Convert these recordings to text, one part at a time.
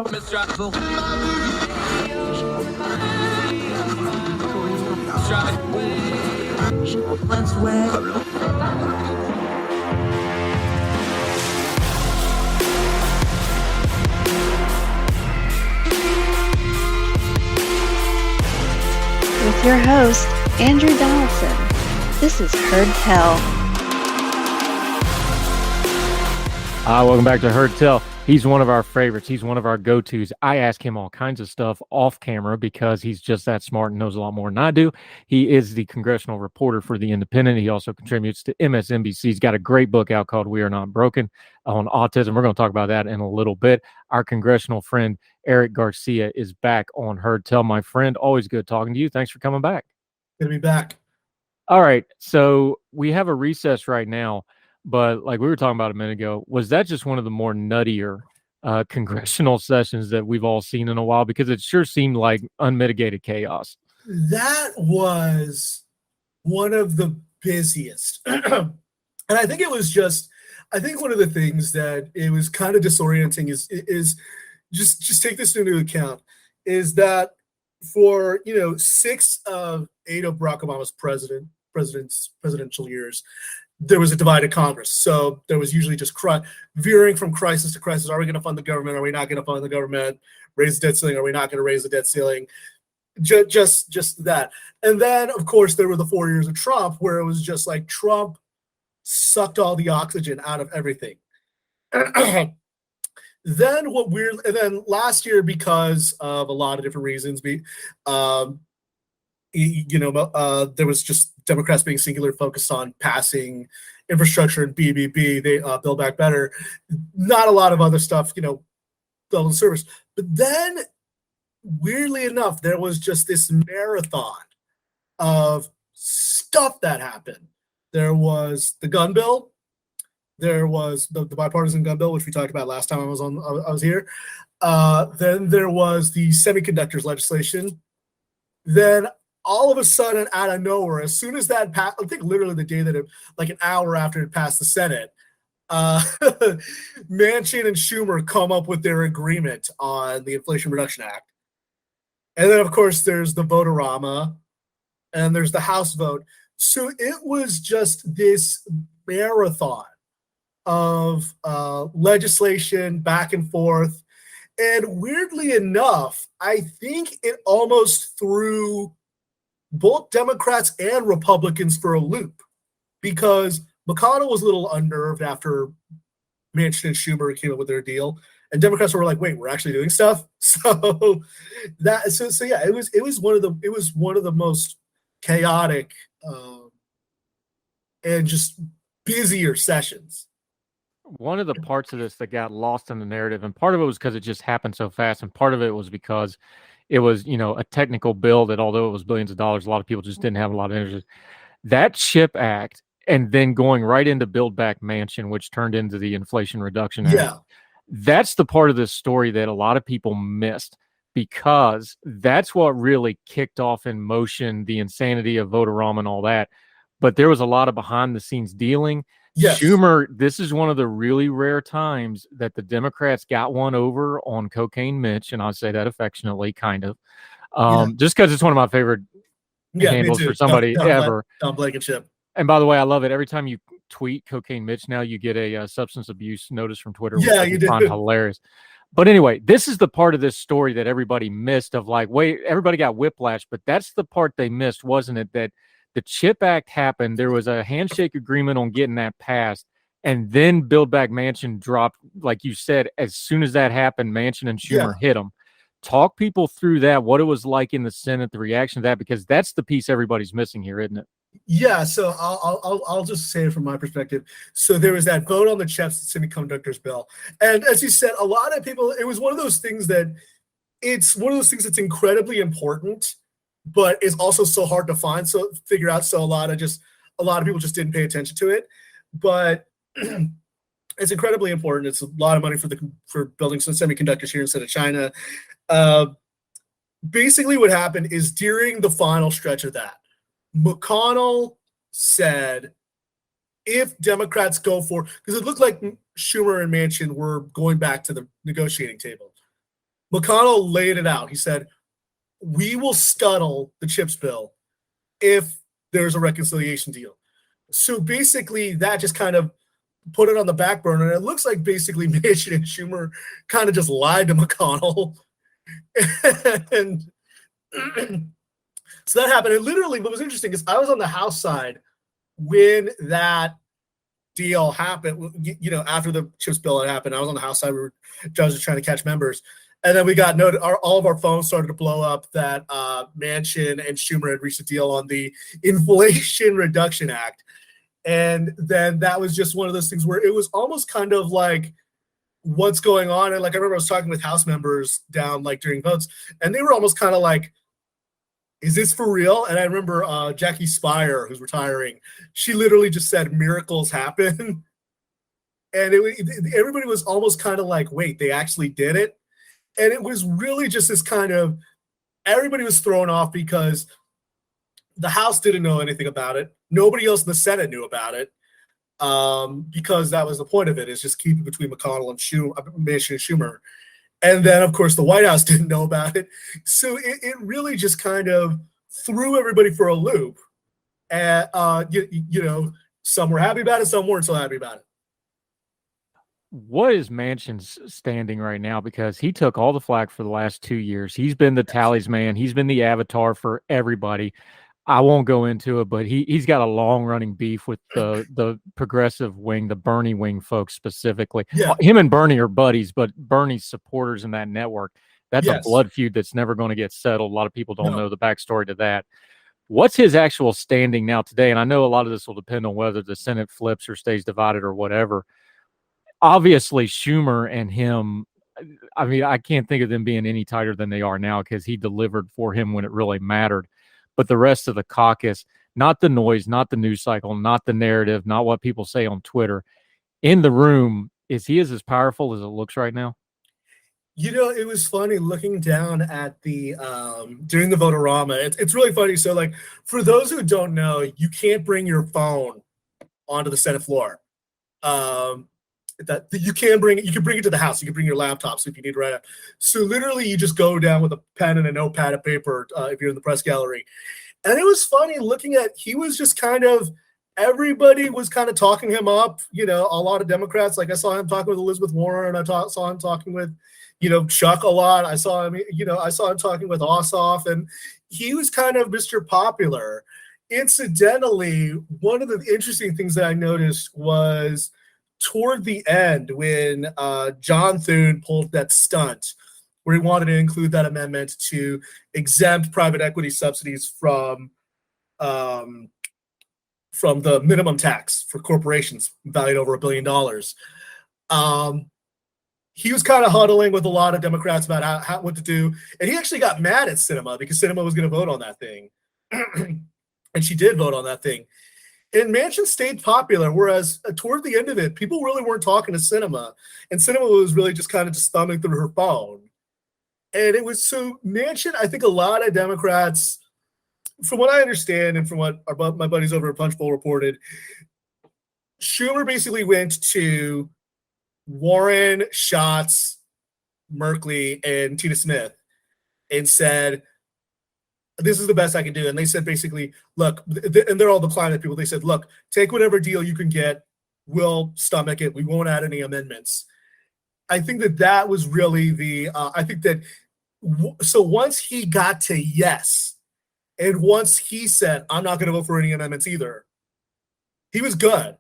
With your host, Andrew Donaldson. This is Heard Tell. Welcome back to Heard Tell. He's one of our favorites. He's one of our go-tos. I ask him all kinds of stuff off camera because he's just that smart and knows a lot more than I do. He is the congressional reporter for The Independent. He also contributes to MSNBC. He's got a great book out called We Are Not Broken on autism. We're going to talk about that in a little bit. Our congressional friend, Eric Garcia, is back on Heard Tell. My friend, always good talking to you. Thanks for coming back. Good to be back. All right. So we have a recess right now. But like we were talking about a minute ago, was that just one of the more nuttier congressional sessions that we've all seen in a while? Because it sure seemed like unmitigated chaos. That was one of the busiest. And I think it was I think one of the things that it was kind of disorienting is just take this into account, is that for 6 of 8 of Barack Obama's presidential years, there was a divided Congress. So there was usually just veering from crisis to crisis. Are we going to fund the government? Are we not going to fund the government? Raise the debt ceiling? Are we not going to raise the debt ceiling? Just that. And then, of course, there were the 4 years of Trump, where it was just like Trump sucked all the oxygen out of everything. Then last year, because of a lot of different reasons, there was just Democrats being singular focused on passing infrastructure and BBB, they Build Back Better, not a lot of other stuff, build and service. But then, weirdly enough, there was just this marathon of stuff that happened. There was the gun bill. There was the bipartisan gun bill, which we talked about last time I was here. Then there was the semiconductors legislation. Then all of a sudden, out of nowhere, as soon as that passed, I think literally the day that like an hour after it passed the Senate, Manchin and Schumer come up with their agreement on the Inflation Reduction Act. And then, of course, there's the Vote-a-rama, and there's the House vote. So it was just this marathon of legislation back and forth. And weirdly enough, I think it almost threw both Democrats and Republicans for a loop, because McConnell was a little unnerved after Manchin and Schumer came up with their deal, and Democrats were like, "Wait, we're actually doing stuff." So yeah, it was one of the most chaotic and just busier sessions. One of the parts of this that got lost in the narrative, and part of it was because it just happened so fast, and part of it was because it was, a technical bill that, although it was billions of dollars, a lot of people just didn't have a lot of interest. That CHIP Act, and then going right into Build Back Manchin, which turned into the Inflation Reduction Act. Yeah. That's the part of this story that a lot of people missed, because that's what really kicked off in motion the insanity of Vote-a-rama and all that. But there was a lot of behind-the-scenes dealing. Yes. Schumer, this is one of the really rare times that the Democrats got one over on Cocaine Mitch, and I say that affectionately, kind of, just because it's one of my favorite handles for somebody ever. Tom Blankenship. And by the way, I love it. Every time you tweet Cocaine Mitch now, you get a substance abuse notice from Twitter. Yeah, which I find hilarious. But anyway, this is the part of this story that everybody missed, of like, wait, everybody got whiplash, but that's the part they missed, wasn't it? That the CHIP Act happened. There was a handshake agreement on getting that passed. And then Build Back Manchin dropped, like you said, as soon as that happened, Manchin and Schumer hit them. Talk people through that, what it was like in the Senate, the reaction to that, because that's the piece everybody's missing here, isn't it? Yeah, so I'll just say it from my perspective. So there was that vote on the CHIPS semiconductors bill. And as you said, a lot of people, it was one of those things that's incredibly important, but it's also so hard to figure out. So a lot of people just didn't pay attention to it. But it's incredibly important. It's a lot of money for building some semiconductors here instead of China. Basically what happened is, during the final stretch of that, McConnell said, if Democrats go for, because it looked like Schumer and Manchin were going back to the negotiating table. McConnell laid it out. He said, we will scuttle the CHIPS bill if there's a reconciliation deal. So basically, that just kind of put it on the back burner. And it looks like basically Manchin and Schumer kind of just lied to McConnell. And so that happened. And literally, what was interesting is I was on the House side when that deal happened. You know, after the CHIPS bill had happened, I was on the House side. Judges were trying to catch members. And then we got noted, all of our phones started to blow up that Manchin and Schumer had reached a deal on the Inflation Reduction Act. And then that was just one of those things where it was almost kind of like, what's going on? And like, I remember I was talking with House members down like during votes, and they were almost kind of like, is this for real? And I remember Jackie Spire, who's retiring, she literally just said miracles happen. And everybody was almost kind of like, wait, they actually did it? And it was really just this kind of, everybody was thrown off because the House didn't know anything about it. Nobody else in the Senate knew about it, because that was the point of it, is just keep it between McConnell and Manchin and Schumer. And then, of course, the White House didn't know about it. So it really just kind of threw everybody for a loop. And, you know, some were happy about it, some weren't so happy about it. What is Manchin's standing right now? Because he took all the flack for the last 2 years. He's been the tallies man. He's been the avatar for everybody. I won't go into it, but he's got a long-running beef with the progressive wing, the Bernie wing folks specifically. Yeah. Him and Bernie are buddies, but Bernie's supporters in that network, that's Yes. a blood feud that's never going to get settled. A lot of people don't know the backstory to that. What's his actual standing now today? And I know a lot of this will depend on whether the Senate flips or stays divided or whatever. Obviously, Schumer and him, I mean, I can't think of them being any tighter than they are now because he delivered for him when it really mattered. But the rest of the caucus, not the noise, not the news cycle, not the narrative, not what people say on Twitter, in the room, is he as powerful as it looks right now? You know, it was funny looking down at the during the Vote-a-rama. It's really funny. So, like, for those who don't know, you can't bring your phone onto the Senate floor. That you can bring it to the House. You can bring your laptop, so if you need to write it. So literally, you just go down with a pen and a notepad of paper if you're in the press gallery. And it was funny looking at. He was just kind of. Everybody was kind of talking him up. You know, a lot of Democrats. Like I saw him talking with Elizabeth Warren. Saw him talking with, Chuck a lot. I saw him talking with Ossoff, and he was kind of Mr. Popular. Incidentally, one of the interesting things that I noticed was toward the end when John Thune pulled that stunt where he wanted to include that amendment to exempt private equity subsidies from the minimum tax for corporations valued over $1 billion. He was kind of huddling with a lot of Democrats about what to do. And he actually got mad at Sinema because Sinema was going to vote on that thing. And she did vote on that thing. And Manchin stayed popular, whereas toward the end of it, people really weren't talking to Sinema. And Sinema was really just kind of just thumbing through her phone. And it was so Manchin, I think a lot of Democrats, from what I understand and from what my buddies over at Punchbowl reported, Schumer basically went to Warren, Schatz, Merkley, and Tina Smith and said, this is the best I can do. And they said basically, look, and they're all the climate people. They said, look, take whatever deal you can get. We'll stomach it. We won't add any amendments. I think that was really so once he got to yes, and once he said, I'm not going to vote for any amendments either, he was good.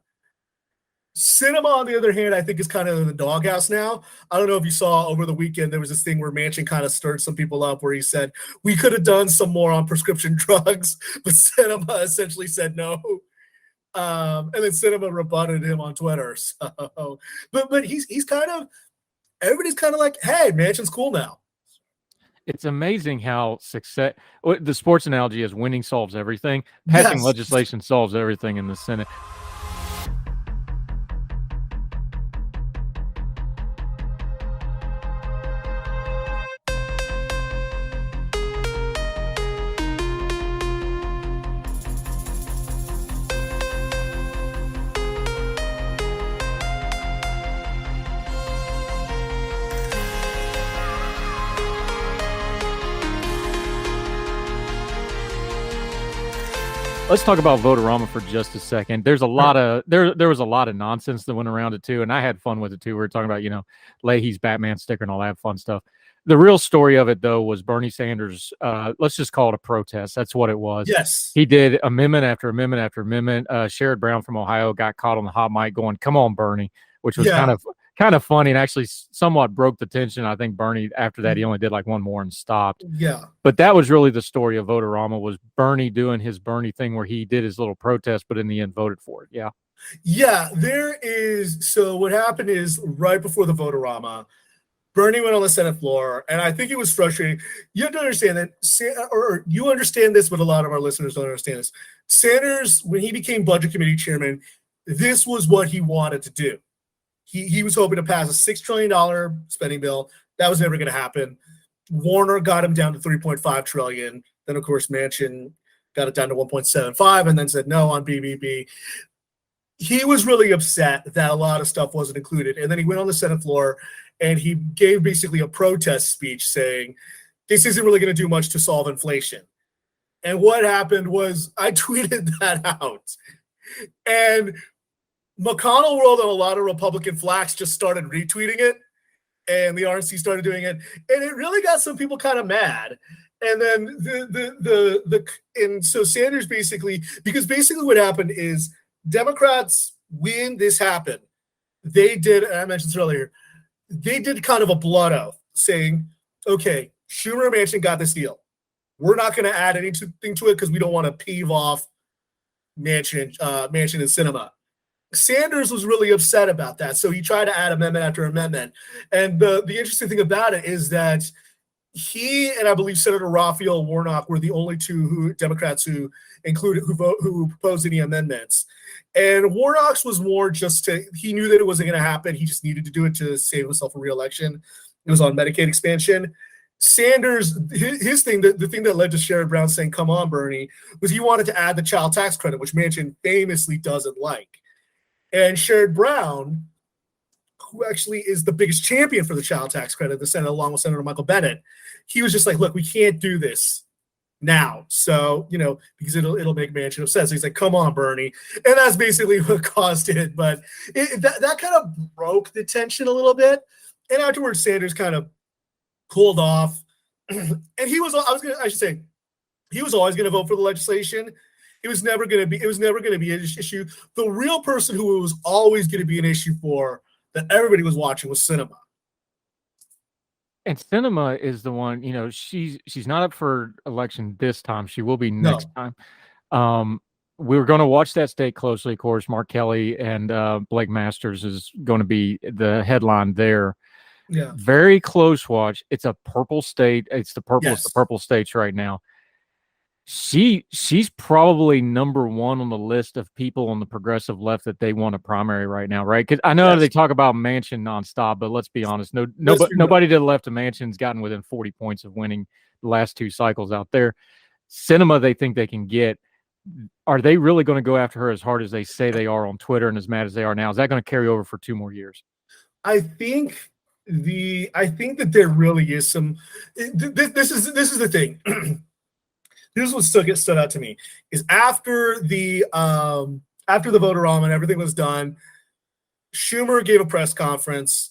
Sinema, on the other hand, I think is kind of in the doghouse now. I don't know if you saw over the weekend, there was this thing where Manchin kind of stirred some people up where he said, we could have done some more on prescription drugs, but Sinema essentially said no. And then Sinema rebutted him on Twitter. So, but he's kind of, everybody's kind of like, hey, Manchin's cool now. It's amazing how the sports analogy is winning solves everything. Passing legislation solves everything in the Senate. Let's talk about Vote-a-rama for just a second. There's a lot of there was a lot of nonsense that went around it too, and I had fun with it too. We were talking about, Leahy's Batman sticker and all that fun stuff. The real story of it though was Bernie Sanders, let's just call it a protest. That's what it was. Yes. He did amendment after amendment after amendment. Sherrod Brown from Ohio got caught on the hot mic going, "Come on, Bernie," which was kind of funny and actually somewhat broke the tension. I think Bernie, after that, he only did like one more and stopped. Yeah. But that was really the story of Vote-a-rama, was Bernie doing his Bernie thing where he did his little protest, but in the end voted for it. Yeah. Yeah, there is. So what happened is right before the Vote-a-rama, Bernie went on the Senate floor, and I think it was frustrating. You have to understand that, or you understand this, but a lot of our listeners don't understand this. Sanders, when he became Budget Committee chairman, this was what he wanted to do. He was hoping to pass a $6 trillion spending bill. That was never going to happen. Warner got him down to $3.5 trillion. Then, of course, Manchin got it down to 1.75 and then said no on BBB. He was really upset that a lot of stuff wasn't included. And then he went on the Senate floor and he gave basically a protest speech saying, this isn't really going to do much to solve inflation. And what happened was I tweeted that out. And McConnell rolled on a lot of Republican flacks, just started retweeting it. And the RNC started doing it. And it really got some people kind of mad. And then and so Sanders basically, because basically what happened is Democrats, when this happened, they did, and I mentioned this earlier, they did kind of a blood oath saying, okay, Schumer and Manchin got this deal. We're not going to add anything to it because we don't want to peeve off Manchin and Sinema. Sanders was really upset about that. So he tried to add amendment after amendment. And the interesting thing about it is that he and I believe Senator Raphael Warnock were the only two Democrats who proposed any amendments. And Warnock's was more he knew that it wasn't going to happen. He just needed to do it to save himself a re-election. It was on Medicaid expansion. Sanders, his thing, the thing that led to Sherrod Brown saying, come on, Bernie, was he wanted to add the child tax credit, which Manchin famously doesn't like. And Sherrod Brown, who actually is the biggest champion for the child tax credit in the Senate, along with Senator Michael Bennet, he was just like, look, we can't do this now. So, because it'll make Manchin upset. So he's like, come on, Bernie. And that's basically what caused it. But that kind of broke the tension a little bit. And afterwards, Sanders kind of cooled off. And he was always going to vote for the legislation. It was never going to be an issue. The real person who it was always going to be an issue for that everybody was watching was Sinema. And Sinema is the one, she's not up for election this time. She will be next time. We're going to watch that state closely. Of course, Mark Kelly and Blake Masters is going to be the headline there. Yeah. Very close watch. It's a purple state. It's the purple states right now. She's probably number one on the list of people on the progressive left that they want a primary right now, right? Because I know they talk about Manchin nonstop, but let's be honest, nobody to the left of Manchin's gotten within 40 points of winning the last two cycles out there. Sinema, they think they can get. Are they really going to go after her as hard as they say they are on Twitter and as mad as they are now? Is that going to carry over for 2 more years? I think that there really is some. This is the thing. This is what stood out to me is after the Vote-a-rama and everything was done, Schumer gave a press conference.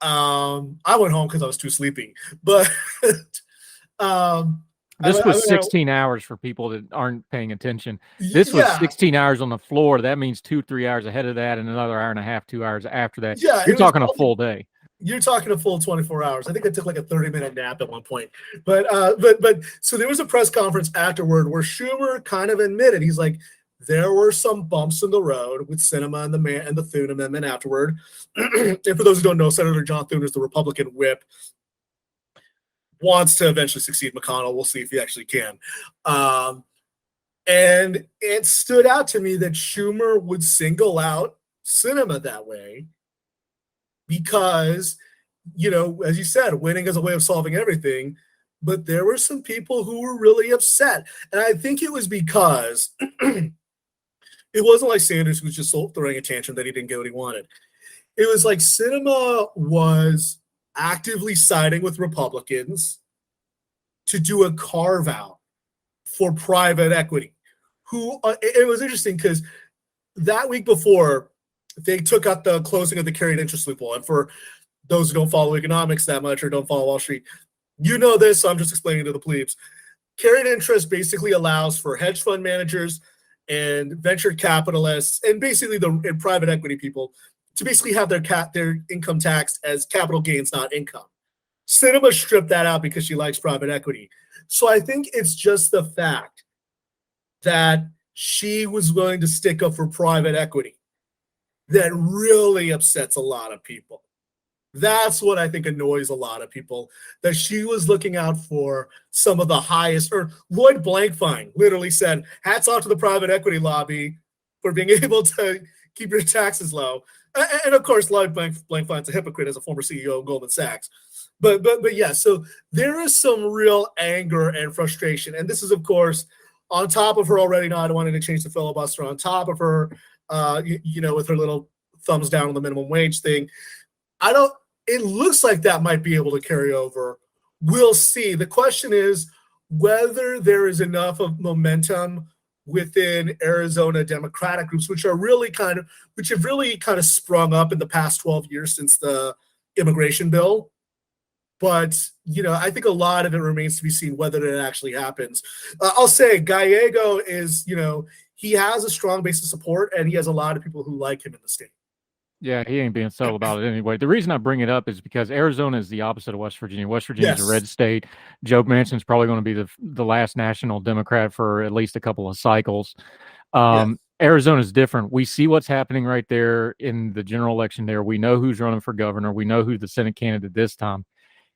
I went home because I was too sleepy, but this was 16 hours for people that aren't paying attention. This was 16 hours on the floor. That means 2-3 hours ahead of that, and another hour and a half, 2 hours after that. Yeah, you're talking a full day. You're talking a full 24 hours. I think I took like a 30-minute nap at one point. But so there was a press conference afterward where Schumer kind of admitted, he's like, there were some bumps in the road with Sinema and the Thune amendment afterward. And for those who don't know, Senator John Thune is the Republican whip, wants to eventually succeed McConnell. We'll see if he actually can. And it stood out to me that Schumer would single out Sinema that way. Because, as you said, winning is a way of solving everything. But there were some people who were really upset. And I think it was because it wasn't like Sanders who was just throwing a tantrum that he didn't get what he wanted. It was like Sinema was actively siding with Republicans to do a carve-out for private equity, who it was interesting because that week before they took out the closing of the carried interest loophole. And for those who don't follow economics that much or don't follow Wall Street, you know this, so I'm just explaining to the plebes. Carried interest basically allows for hedge fund managers and venture capitalists and basically and private equity people to basically have their income taxed as capital gains, not income. Cinema stripped that out because she likes private equity. So I think it's just the fact that she was willing to stick up for private equity that really upsets a lot of people. That's what I think annoys a lot of people, that she was looking out for some of the highest, or Lloyd Blankfein literally said, hats off to the private equity lobby for being able to keep your taxes low. And of course, Lloyd Blankfein's a hypocrite as a former CEO of Goldman Sachs. But yeah, so there is some real anger and frustration. And this is, of course, on top of her already not wanting to change the filibuster, on top of her, with her little thumbs down on the minimum wage thing. It looks like that might be able to carry over. We'll see. The question is whether there is enough of momentum within Arizona Democratic groups, which have really kind of sprung up in the past 12 years since the immigration bill. But, I think a lot of it remains to be seen whether it actually happens. I'll say Gallego is, he has a strong base of support, and he has a lot of people who like him in the state. Yeah, he ain't being subtle about it anyway. The reason I bring it up is because Arizona is the opposite of West Virginia. West Virginia is a red state. Joe Manchin's probably going to be the last national Democrat for at least a couple of cycles. Arizona is different. We see what's happening right there in the general election there. We know who's running for governor. We know who the Senate candidate this time.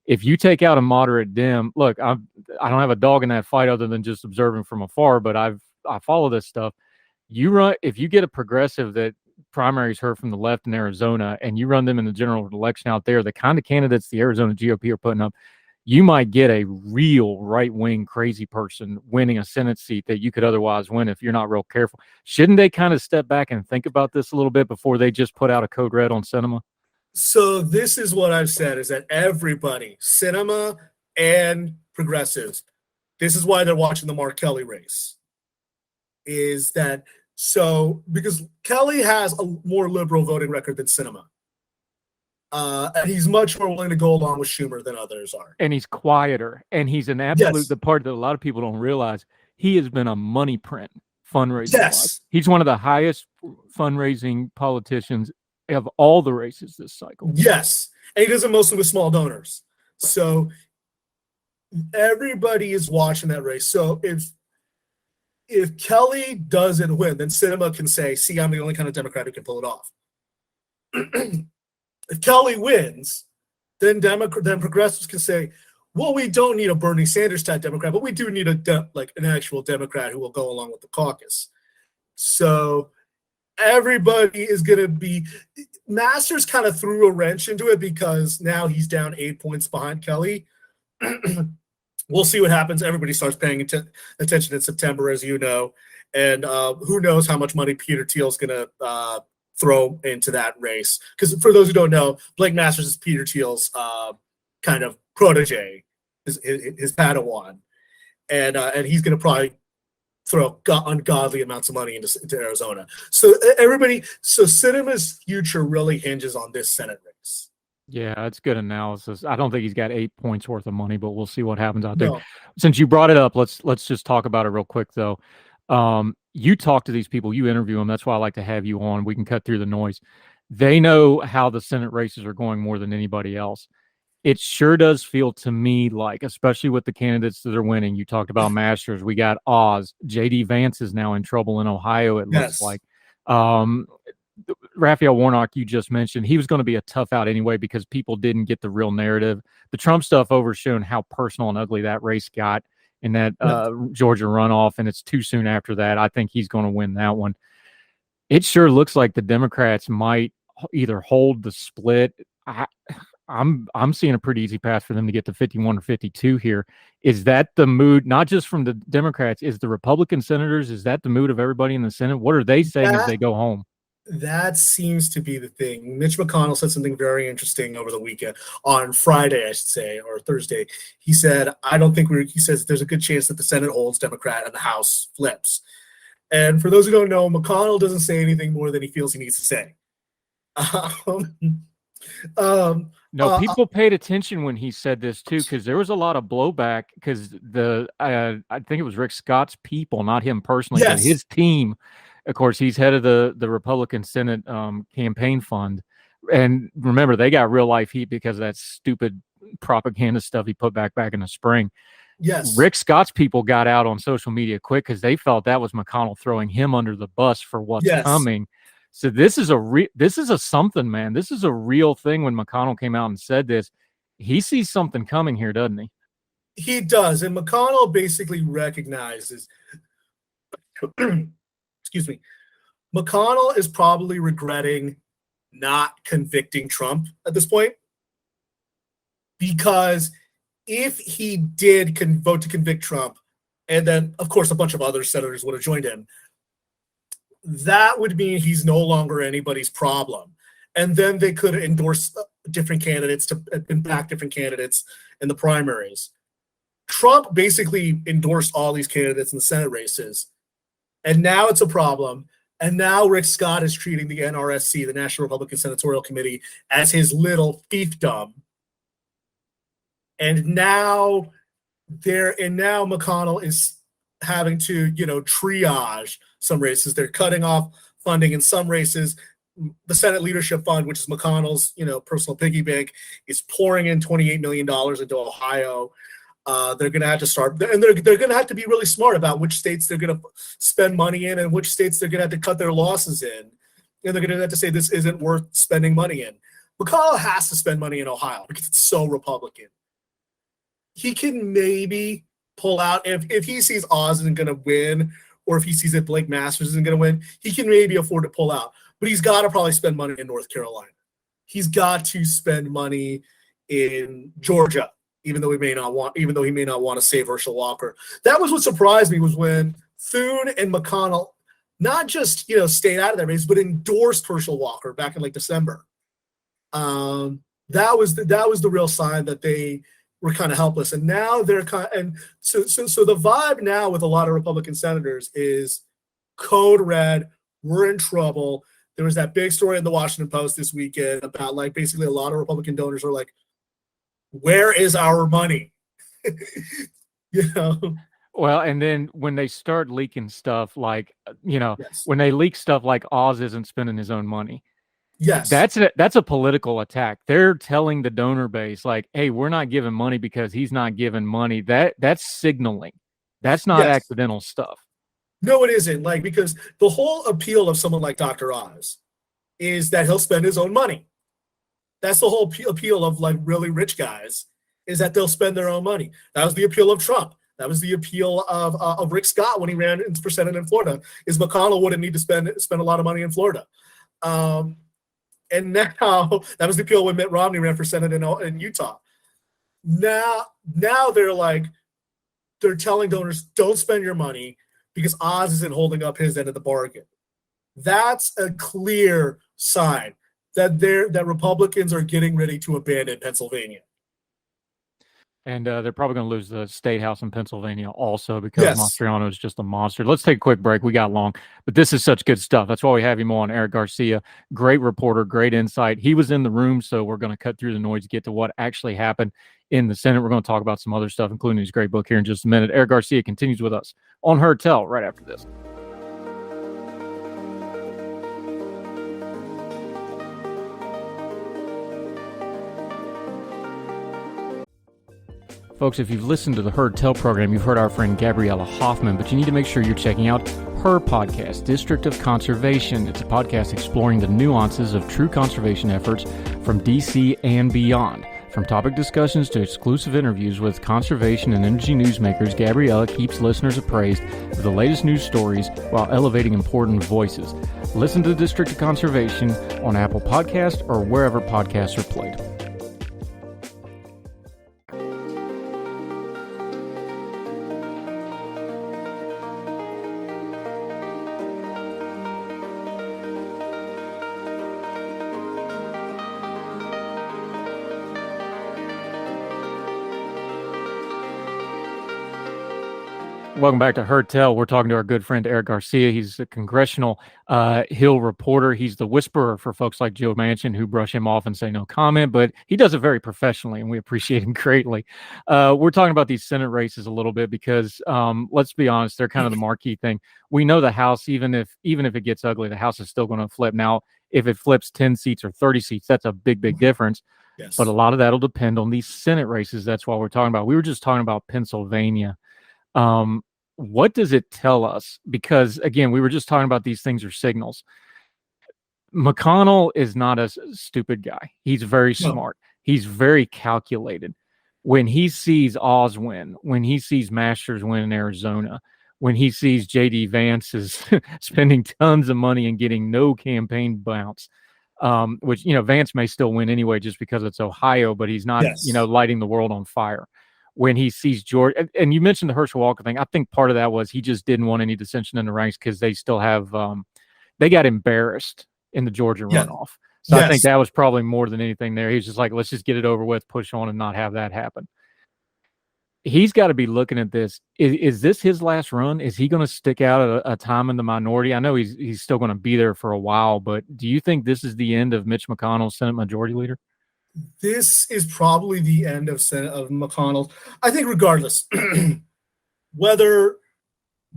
If you take out a moderate Dem, look, I don't have a dog in that fight other than just observing from afar, but I follow this stuff. If you get a progressive that primaries her from the left in Arizona and you run them in the general election out there, the kind of candidates the Arizona GOP are putting up, you might get a real right-wing crazy person winning a Senate seat that you could otherwise win if you're not real careful. Shouldn't they kind of step back and think about this a little bit before they just put out a code red on cinema? So this is what I've said, is that everybody, cinema and progressives, this is why they're watching the Mark Kelly race, is that because Kelly has a more liberal voting record than Sinema. And he's much more willing to go along with Schumer than others are. And he's quieter. And he's an absolute, the part that a lot of people don't realize, he has been a money print fundraising. Yes. He's one of the highest fundraising politicians of all the races this cycle. Yes. And he does it mostly with small donors. So everybody is watching that race. So if Kelly doesn't win, then Sinema can say, see, I'm the only kind of Democrat who can pull it off. If Kelly wins, then progressives can say, well, we don't need a Bernie Sanders type Democrat, but we do need an actual Democrat who will go along with the caucus. So everybody is going to be – Masters kind of threw a wrench into it because now he's down 8 points behind Kelly. We'll see what happens. Everybody starts paying attention in September, as you know. And who knows how much money Peter Thiel's going to throw into that race. Because for those who don't know, Blake Masters is Peter Thiel's kind of protege, his Padawan. And he's going to probably throw ungodly amounts of money into Arizona. So Sinema's future really hinges on this Senate race. Yeah, that's good analysis. I don't think he's got 8 points worth of money, but we'll see what happens out there. Since you brought it up, let's just talk about it real quick, though. You talk to these people, you interview them. That's why I like to have you on. We can cut through the noise. They know how the Senate races are going more than anybody else. It sure does feel to me like, especially with the candidates that are winning, you talked about Masters, we got Oz. J.D. Vance is now in trouble in Ohio, it looks like. Raphael Warnock, you just mentioned, he was going to be a tough out anyway because people didn't get the real narrative. The Trump stuff overshone how personal and ugly that race got in that Georgia runoff, and it's too soon after that. I think he's going to win that one. It sure looks like the Democrats might either hold the split. I'm seeing a pretty easy path for them to get to 51 or 52 here. Is that the mood, not just from the Democrats, is the Republican senators, is that the mood of everybody in the Senate? What are they saying as they go home? That seems to be the thing. Mitch McConnell said something very interesting over the weekend, on Friday, I should say, or Thursday. He said, he says there's a good chance that the Senate holds Democrat and the House flips. And for those who don't know, McConnell doesn't say anything more than he feels he needs to say. No, people paid attention when he said this too, because there was a lot of blowback. Because I think it was Rick Scott's people, not him personally, but Yes. his team. Of course, he's head of the Republican Senate campaign fund, and remember, they got real life heat because of that stupid propaganda stuff he put back in the spring. Yes. Rick Scott's people got out on social media quick because they felt that was McConnell throwing him under the bus for what's Yes. coming. So this is a something, man. This is a real thing. When McConnell came out and said this, he sees something coming here, doesn't he? He does, and McConnell basically recognizes. Excuse me. McConnell is probably regretting not convicting Trump at this point, because if he did vote to convict Trump, and then, of course, a bunch of other senators would have joined him, that would mean he's no longer anybody's problem. And then they could endorse different candidates and back different candidates in the primaries. Trump basically endorsed all these candidates in the Senate races. And now it's a problem. And now Rick Scott is treating the NRSC, the National Republican Senatorial Committee, as his little fiefdom. And now McConnell is having to, triage some races. They're cutting off funding in some races. The Senate Leadership Fund, which is McConnell's, personal piggy bank, is pouring in $28 million into Ohio. They're going to have to start, and they're going to have to be really smart about which states they're going to spend money in and which states they're going to have to cut their losses in. And they're going to have to say this isn't worth spending money in. McConnell has to spend money in Ohio because it's so Republican. He can maybe pull out, if he sees Oz isn't going to win, or if he sees that Blake Masters isn't going to win, he can maybe afford to pull out. But he's got to probably spend money in North Carolina. He's got to spend money in Georgia, even though he may not want to save Herschel Walker. That was what surprised me, was when Thune and McConnell not just stayed out of that race, but endorsed Herschel Walker back in December. That was the real sign that they were kind of helpless. And now they're so the vibe now with a lot of Republican senators is code red. We're in trouble. There was that big story in the Washington Post this weekend about basically a lot of Republican donors are like, where is our money? Well, and then when they start leaking stuff Yes. when they leak stuff like Oz isn't spending his own money. Yes. That's a political attack. They're telling the donor base, hey, we're not giving money because he's not giving money. That's signaling. That's not accidental stuff. No, it isn't. Because the whole appeal of someone like Dr. Oz is that he'll spend his own money. That's the whole appeal of really rich guys, is that they'll spend their own money. That was the appeal of Trump. That was the appeal of Rick Scott when he ran for Senate in Florida, is McConnell wouldn't need to spend a lot of money in Florida. And now that was the appeal when Mitt Romney ran for Senate in Utah. Now they're telling donors, don't spend your money because Oz isn't holding up his end of the bargain. That's a clear sign that Republicans are getting ready to abandon Pennsylvania. And they're probably going to lose the state house in Pennsylvania also, because Mastriano is just a monster. Let's take a quick break. We got long, but this is such good stuff. That's why we have him on. Eric Garcia, great reporter, great insight. He was in the room, so we're going to cut through the noise, get to what actually happened in the Senate. We're going to talk about some other stuff, including his great book, here in just a minute. Eric Garcia continues with us on Heard Tell right after this. Folks, if you've listened to the Heard Tell program, you've heard our friend Gabriella Hoffman, but you need to make sure you're checking out her podcast, District of Conservation. It's a podcast exploring the nuances of true conservation efforts from D.C. and beyond. From topic discussions to exclusive interviews with conservation and energy newsmakers, Gabriella keeps listeners appraised of the latest news stories while elevating important voices. Listen to the District of Conservation on Apple Podcasts or wherever podcasts are played. Welcome back to Heard Tell. We're talking to our good friend Eric Garcia. He's a congressional Hill reporter. He's the whisperer for folks like Joe Manchin who brush him off and say no comment, but he does it very professionally, and we appreciate him greatly. We're talking about these Senate races a little bit because let's be honest, they're kind of the marquee thing. We know the House, even if it gets ugly, the House is still going to flip. Now, if it flips 10 seats or 30 seats, that's a big difference. Yes. But a lot of that'll depend on these Senate races. That's what we're talking about. We were just talking about Pennsylvania. What does it tell us? Because again, we were just talking about these things are signals. McConnell is not a stupid guy. He's very smart. He's very calculated. When he sees Oz win, when he sees Masters win in Arizona, when he sees JD Vance is spending tons of money and getting no campaign bounce, which, Vance may still win anyway just because it's Ohio, but he's not, lighting the world on fire. When he sees George, and you mentioned the Herschel Walker thing, I think part of that was he just didn't want any dissension in the ranks because they still have, they got embarrassed in the Georgia runoff. So I think that was probably more than anything there. He's just like, let's just get it over with, push on and not have that happen. He's got to be looking at this. Is this his last run? Is he going to stick out at a time in the minority? I know he's still going to be there for a while, but do you think this is the end of Mitch McConnell, Senate Majority Leader? This is probably the end of McConnell. I think regardless, whether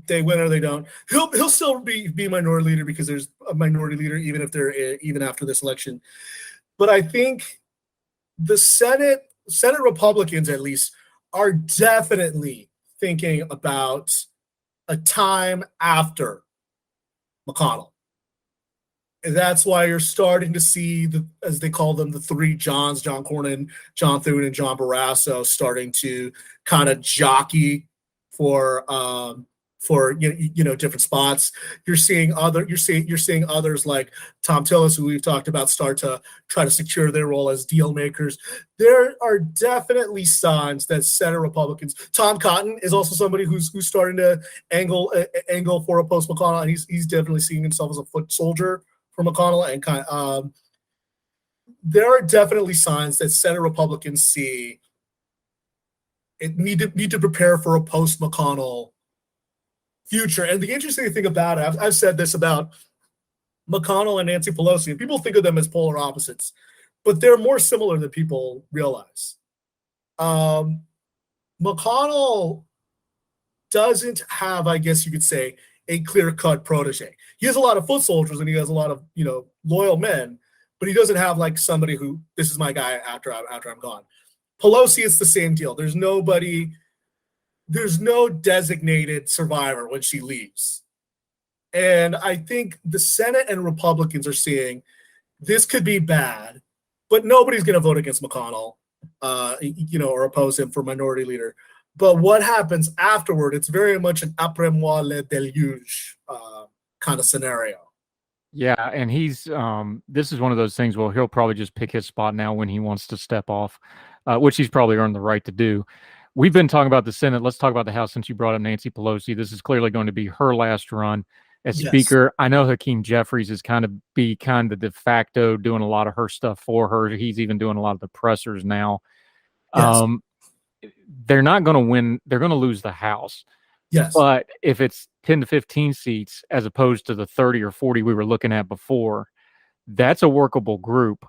they win or they don't, he'll still be minority leader because there's a minority leader even after this election. But I think the Senate Republicans at least are definitely thinking about a time after McConnell. And that's why you're starting to see as they call them, the three Johns, John Cornyn, John Thune, and John Barrasso, starting to kind of jockey for different spots. You're seeing others like Tom Tillis, who we've talked about, start to try to secure their role as deal makers. There are definitely signs that Senate Republicans. Tom Cotton is also somebody who's starting to angle for a post McConnell, and he's definitely seeing himself as a foot soldier for McConnell, and there are definitely signs that Senate Republicans see it need to prepare for a post McConnell future. And the interesting thing about it, I've said this about McConnell and Nancy Pelosi, and people think of them as polar opposites, but they're more similar than people realize. McConnell doesn't have, I guess you could say, a clear-cut protege. He has a lot of foot soldiers and he has a lot of, loyal men, but he doesn't have like somebody who, this is my guy after I'm gone. Pelosi, it's the same deal. There's no designated survivor when she leaves. And I think the Senate and Republicans are seeing this could be bad, but nobody's going to vote against McConnell, or oppose him for minority leader. But what happens afterward, it's very much an après moi le déluge kind of scenario. Yeah, and he's this is one of those things, well, he'll probably just pick his spot now when he wants to step off, which he's probably earned the right to do. We've been talking about the Senate. Let's talk about the House since you brought up Nancy Pelosi. This is clearly going to be her last run as Speaker. I know Hakeem Jeffries is kind of de facto doing a lot of her stuff for her. He's even doing a lot of the pressers now. Yes. They're not going to win. They're going to lose the House. Yes. But if it's 10 to 15 seats as opposed to the 30 or 40 we were looking at before, that's a workable group.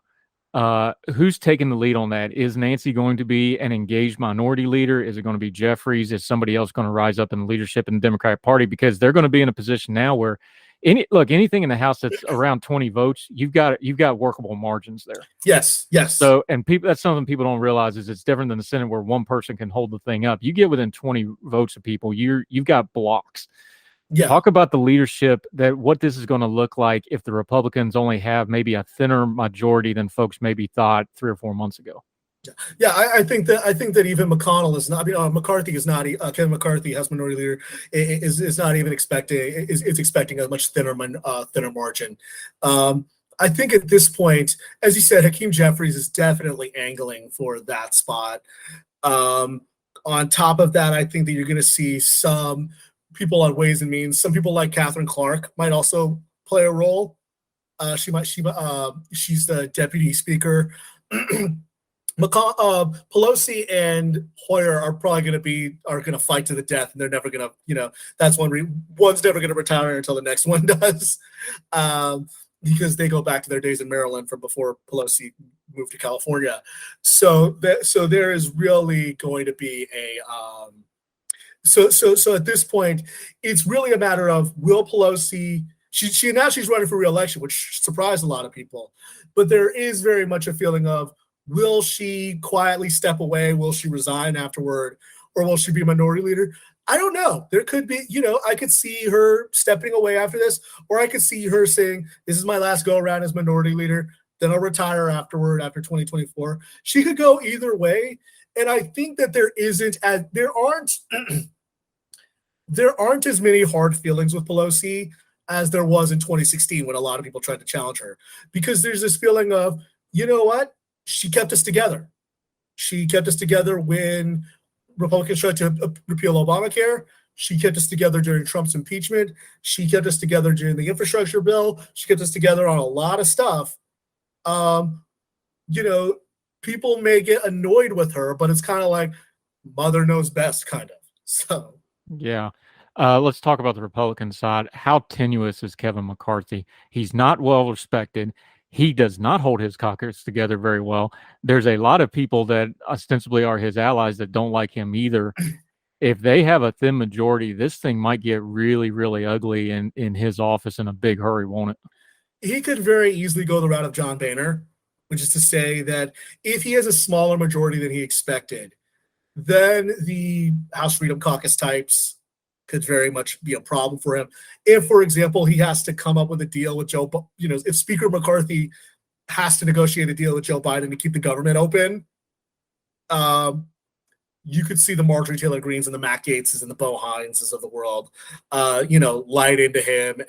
Who's taking the lead on that? Is Nancy going to be an engaged minority leader? Is it going to be Jeffries? Is somebody else going to rise up in leadership in the Democratic Party? Because they're going to be in a position now where anything in the House that's around 20 votes, you've got workable margins there. Yes. So, and that's something people don't realize is it's different than the Senate where one person can hold the thing up. You get within 20 votes of people, you've got blocks. Yeah. Talk about the leadership, that what this is going to look like if the Republicans only have maybe a thinner majority than folks maybe thought 3 or 4 months ago. Yeah, I think that even McConnell is not. McCarthy is not. Kevin McCarthy, House Minority Leader, is not even expecting. Is expecting a much thinner margin. I think at this point, as you said, Hakeem Jeffries is definitely angling for that spot. On top of that, I think that you're going to see some people on Ways and Means. Some people like Catherine Clark might also play a role. She's the deputy speaker. Pelosi and Hoyer are probably going to fight to the death, and they're never going to, that's one's never going to retire until the next one does, because they go back to their days in Maryland from before Pelosi moved to California. So there is really going to be a so at this point, it's really a matter of, will Pelosi. She announced she's running for re-election, which surprised a lot of people, but there is very much a feeling of, will she quietly step away? Will she resign afterward? Or will she be minority leader? I don't know. There could be, I could see her stepping away after this, or I could see her saying, this is my last go around as minority leader, then I'll retire afterward after 2024. She could go either way. And I think that there aren't as many hard feelings with Pelosi as there was in 2016 when a lot of people tried to challenge her, because there's this feeling of, you know what? She kept us together. She kept us together when Republicans tried to repeal Obamacare. She kept us together during Trump's impeachment. She kept us together during the infrastructure bill. She kept us together on a lot of stuff. People may get annoyed with her, but it's kind of like mother knows best, kind of. So, yeah. Let's talk about the Republican side. How tenuous is Kevin McCarthy? He's not well respected. He does not hold his caucus together very well. There's a lot of people that ostensibly are his allies that don't like him either. If they have a thin majority, this thing might get really, really ugly in his office in a big hurry, won't it? He could very easily go the route of John Boehner, which is to say that if he has a smaller majority than he expected, then the House Freedom Caucus types could very much be a problem for him. If, for example, he has to come up with a deal with if Speaker McCarthy has to negotiate a deal with Joe Biden to keep the government open, you could see the Marjorie Taylor Greenes and the Matt Gaetzes and the Bo Hineses of the world, light into him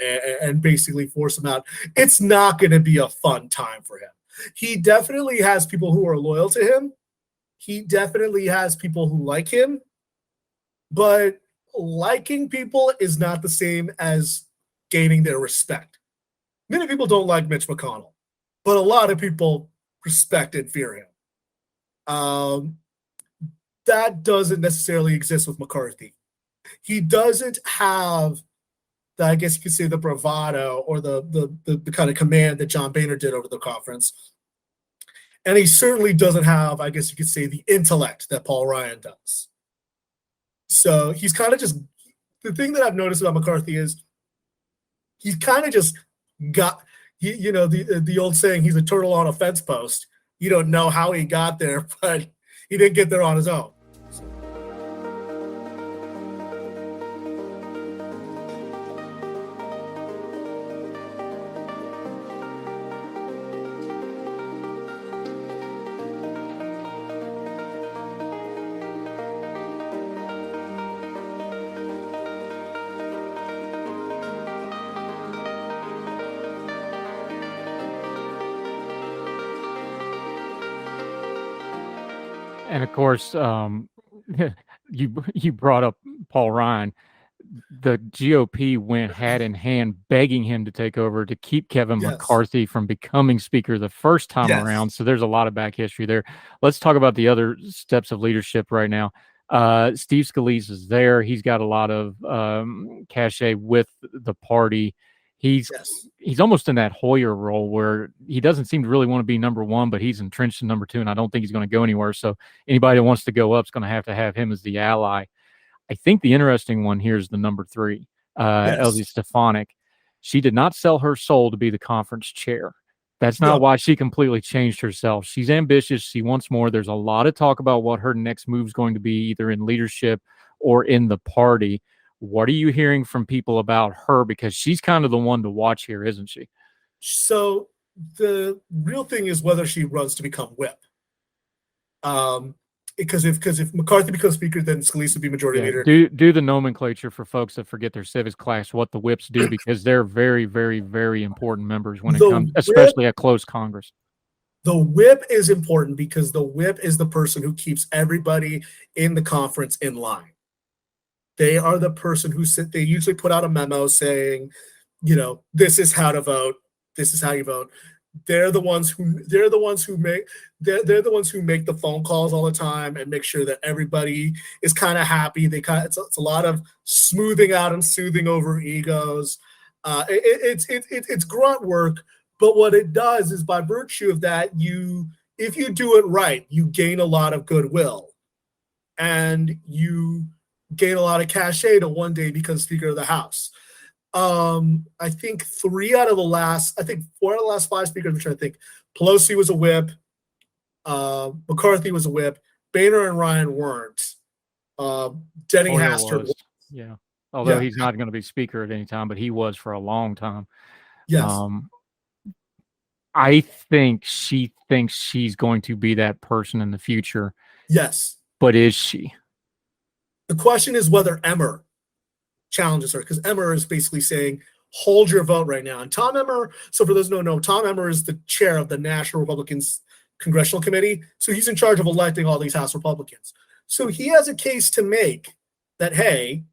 and basically force him out. It's not going to be a fun time for him. He definitely has people who are loyal to him. He definitely has people who like him, but liking people is not the same as gaining their respect. Many people don't like Mitch McConnell, but a lot of people respect and fear him. That doesn't necessarily exist with McCarthy. He doesn't have, I guess you could say, the bravado or the kind of command that John Boehner did over the conference. And he certainly doesn't have, I guess you could say, the intellect that Paul Ryan does. So he's kind of just, the thing that I've noticed about McCarthy is he's kind of just got, the old saying, he's a turtle on a fence post. You don't know how he got there, but he didn't get there on his own. And of course, you brought up Paul Ryan. The GOP went hand in hand begging him to take over to keep Kevin McCarthy from becoming speaker the first time around. So there's a lot of back history there. Let's talk about the other steps of leadership right now. Steve Scalise is there. He's got a lot of cachet with the party. He's almost in that Hoyer role where he doesn't seem to really want to be number one, but he's entrenched in number two, and I don't think he's going to go anywhere. So anybody that wants to go up is going to have him as the ally. I think the interesting one here is the number three, Elsie Stefanik. She did not sell her soul to be the conference chair. That's not why she completely changed herself. She's ambitious. She wants more. There's a lot of talk about what her next move is going to be, either in leadership or in the party. What are you hearing from people about her? Because she's kind of the one to watch here, isn't she? So the real thing is whether she runs to become whip. Because if McCarthy becomes speaker, then Scalise would be majority leader. Do the nomenclature for folks that forget their civics class, what the whips do, because they're very, very, very important members when it comes, especially a close Congress. The whip is important because the whip is the person who keeps everybody in the conference in line. They are the person they usually put out a memo saying, this is how to vote. This is how you vote. they're the ones who make they're the ones who make the phone calls all the time and make sure that everybody is kind of happy. It's a lot of smoothing out and soothing over egos. It's grunt work, but what it does is, by virtue of that, if you do it right, you gain a lot of goodwill, and you gain a lot of cachet to one day become Speaker of the House. I think 4 out of the last 5 speakers, I'm trying to think. Pelosi was a whip. McCarthy was a whip. Boehner and Ryan weren't. Denny Hastert was. Yeah. Although he's not going to be Speaker at any time, but he was for a long time. Yes. I think she thinks she's going to be that person in the future. Yes. But is she? The question is whether Emmer challenges her, because Emmer is basically saying, hold your vote right now. And Tom Emmer, so for those who don't know, Tom Emmer is the chair of the National Republicans Congressional Committee. So he's in charge of electing all these House Republicans. So he has a case to make that, hey,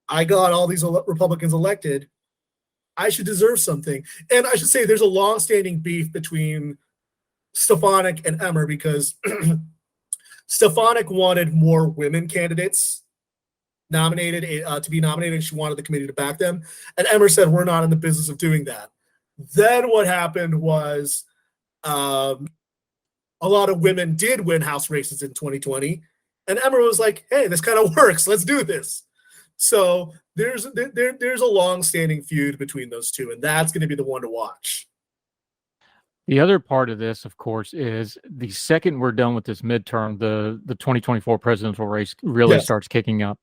I got all these Republicans elected. I should deserve something. And I should say there's a long-standing beef between Stefanik and Emmer, because Stefanik wanted more women candidates nominated to be nominated, and she wanted the committee to back them. And Emmer said, we're not in the business of doing that. Then what happened was a lot of women did win House races in 2020. And Emmer was like, hey, this kind of works. Let's do this. So there's a long-standing feud between those two, and that's going to be the one to watch. The other part of this, of course, is the second we're done with this midterm, the 2024 presidential race really starts kicking up.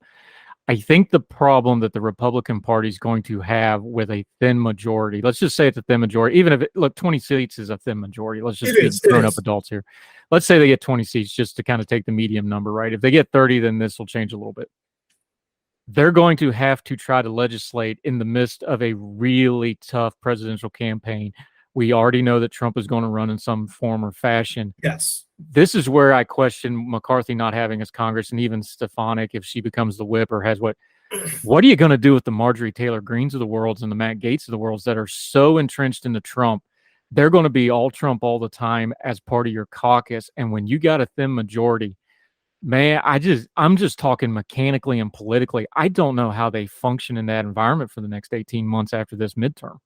I think the problem that the Republican Party is going to have with a thin majority, let's just say it's a thin majority, even if 20 seats is a thin majority. Let's just be grown-up adults here. Let's say they get 20 seats just to kind of take the medium number, right? If they get 30, then this will change a little bit. They're going to have to try to legislate in the midst of a really tough presidential campaign. We already know that Trump is going to run in some form or fashion. Yes. This is where I question McCarthy not having his Congress, and even Stefanik, if she becomes the whip or has what are you going to do with the Marjorie Taylor Greens of the worlds and the Matt Gaetz of the worlds that are so entrenched into Trump? They're going to be all Trump all the time as part of your caucus. And when you got a thin majority, man, I'm just talking mechanically and politically. I don't know how they function in that environment for the next 18 months after this midterm.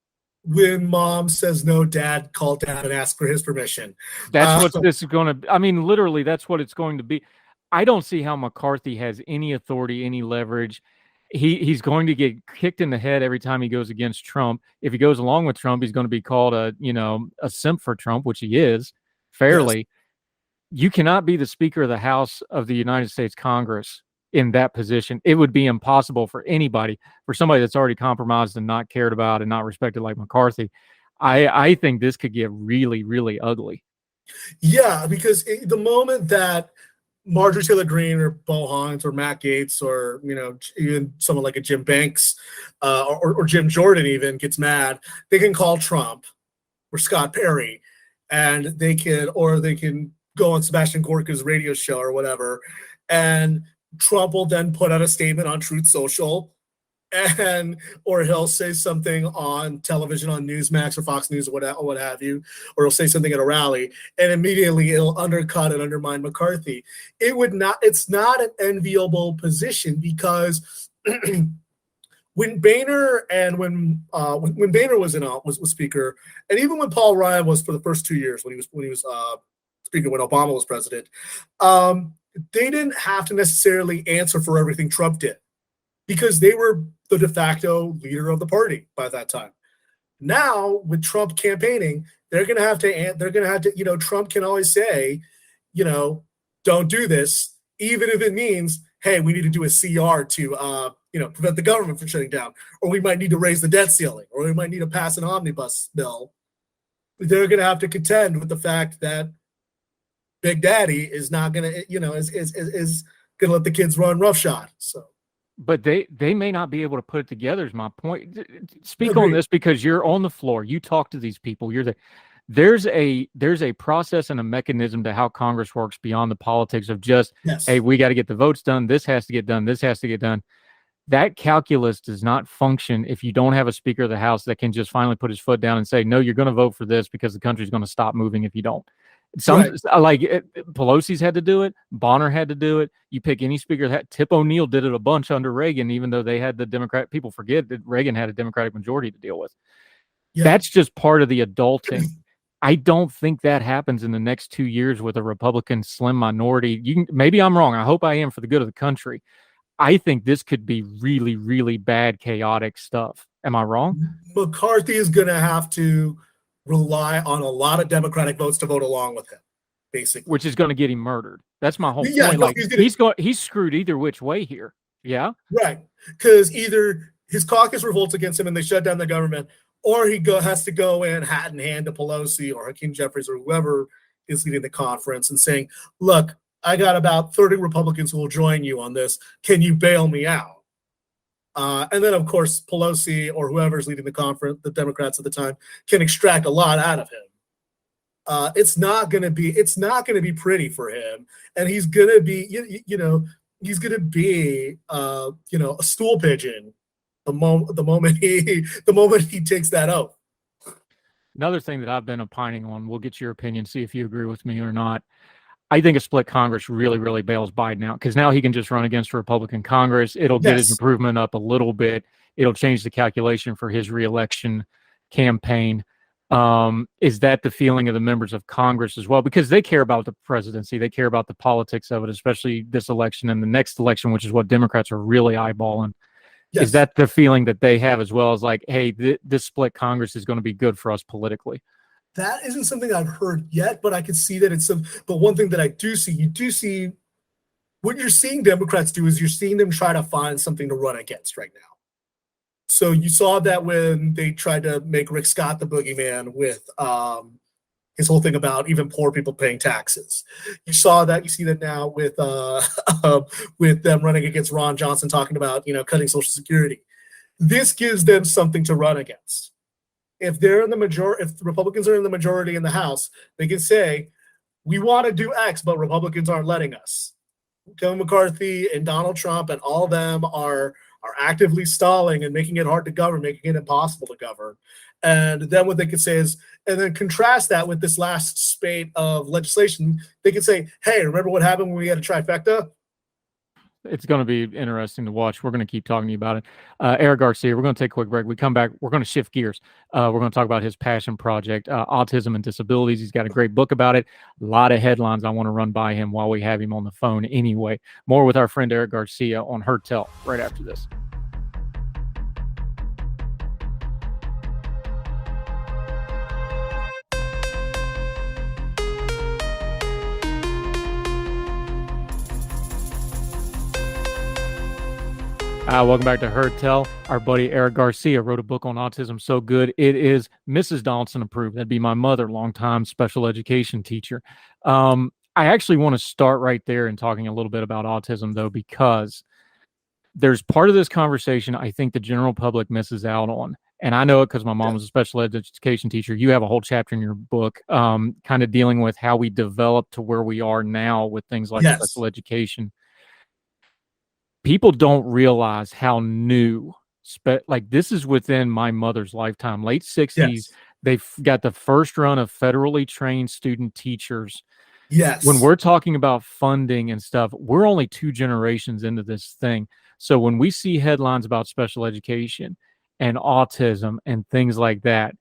When mom says no, dad, call dad and ask for his permission. That's what this is going to, I mean, literally, that's what it's going to be. I don't see how McCarthy has any authority, any leverage. He's going to get kicked in the head every time he goes against Trump. If he goes along with Trump, he's going to be called a simp for Trump, which he is fairly. Yes. You cannot be the Speaker of the House of the United States Congress in that position. It would be impossible for anybody, for somebody that's already compromised and not cared about and not respected like McCarthy. I think this could get really, really ugly. Yeah, because the moment that Marjorie Taylor Greene or Bo Hines or Matt Gaetz or, even someone like a Jim Banks or Jim Jordan even gets mad, they can call Trump or Scott Perry, and they can go on Sebastian Gorka's radio show or whatever, and Trump will then put out a statement on Truth Social, or he'll say something on television on Newsmax or Fox News or what have you, or he'll say something at a rally, and immediately it'll undercut and undermine McCarthy. It's not an enviable position, because when Boehner and when Boehner was Speaker, and even when Paul Ryan was for the first 2 years when he was Speaker when Obama was president, they didn't have to necessarily answer for everything Trump did, because they were the de facto leader of the party by that time. Now, with Trump campaigning, they're going to have to, Trump can always say, don't do this, even if it means, hey, we need to do a CR to, prevent the government from shutting down, or we might need to raise the debt ceiling, or we might need to pass an omnibus bill. They're going to have to contend with the fact that Big Daddy is not going to, is going to let the kids run roughshod. So, but they may not be able to put it together. Is my point. Speak on this, because you're on the floor. You talk to these people. There's a process and a mechanism to how Congress works beyond the politics of just, hey, we got to get the votes done. This has to get done. This has to get done. That calculus does not function if you don't have a Speaker of the House that can just finally put his foot down and say, no, you're going to vote for this because the country's going to stop moving if you don't. Right. Pelosi's had to do it. Bonner had to do it. You pick any speaker that Tip O'Neill did it a bunch under Reagan, even though they had the Democrat. People forget that Reagan had a Democratic majority to deal with. Yeah. That's just part of the adulting. I don't think that happens in the next 2 years with a Republican slim minority. Maybe I'm wrong. I hope I am for the good of the country. I think this could be really, really bad, chaotic stuff. Am I wrong? McCarthy is going to have to rely on a lot of Democratic votes to vote along with him, basically. Which is going to get him murdered. That's my whole Yeah, point. no, Like he's screwed either which way here. Yeah. Right. Because either his caucus revolts against him and they shut down the government, or he has to go in hat in hand to Pelosi or Hakeem Jeffries or whoever is leading the conference and saying, look, I got about 30 Republicans who will join you on this. Can you bail me out? And then, of course, Pelosi or whoever's leading the conference, the Democrats at the time, can extract a lot out of him. It's not going to be pretty for him, and he's going to be, he's going to be, a stool pigeon the moment he takes that oath. Another thing that I've been opining on, we'll get your opinion, see if you agree with me or not. I think a split Congress really, really bails Biden out because now he can just run against a Republican Congress. It'll get his improvement up a little bit. It'll change the calculation for his reelection campaign. Is that the feeling of the members of Congress as well? Because they care about the presidency. They care about the politics of it, especially this election and the next election, which is what Democrats are really eyeballing. Yes. Is that the feeling that they have as well as like, hey, this split Congress is going to be good for us politically? That isn't something I've heard yet, but I can see that it's some. But one thing that I do see, you do see what you're seeing Democrats do is you're seeing them try to find something to run against right now. So you saw that when they tried to make Rick Scott the boogeyman with his whole thing about even poor people paying taxes. You saw that. You see that now with them running against Ron Johnson, talking about cutting Social Security. This gives them something to run against. If they're in the majority, if the Republicans are in the majority in the House, they can say, we want to do X, but Republicans aren't letting us. Kevin McCarthy and Donald Trump and all of them are actively stalling and making it hard to govern, making it impossible to govern. And then what they could say is, and then contrast that with this last spate of legislation, they could say, hey, remember what happened when we had a trifecta? It's going to be interesting to watch. We're going to keep talking to you about it. Eric Garcia, we're going to take a quick break. We come back. We're going to shift gears. We're going to talk about his passion project, Autism and Disabilities. He's got a great book about it. A lot of headlines I want to run by him while we have him on the phone anyway. More with our friend Eric Garcia on Heard Tell right after this. Welcome back to Heard Tell. Our buddy Eric Garcia wrote a book on autism so good it is Mrs. Donaldson approved. That'd be my mother, longtime special education teacher. I actually want to start right there and talking a little bit about autism, though, because there's part of this conversation I think the general public misses out on. And I know it because my mom was a special education teacher. You have a whole chapter in your book kind of dealing with how we developed to where we are now with things like special education. People don't realize how new, like this is within my mother's lifetime, late 60s. They've got the first run of federally trained student teachers. Yes. When we're talking about funding and stuff, we're only 2 generations into this thing. So when we see headlines about special education and autism and things like that,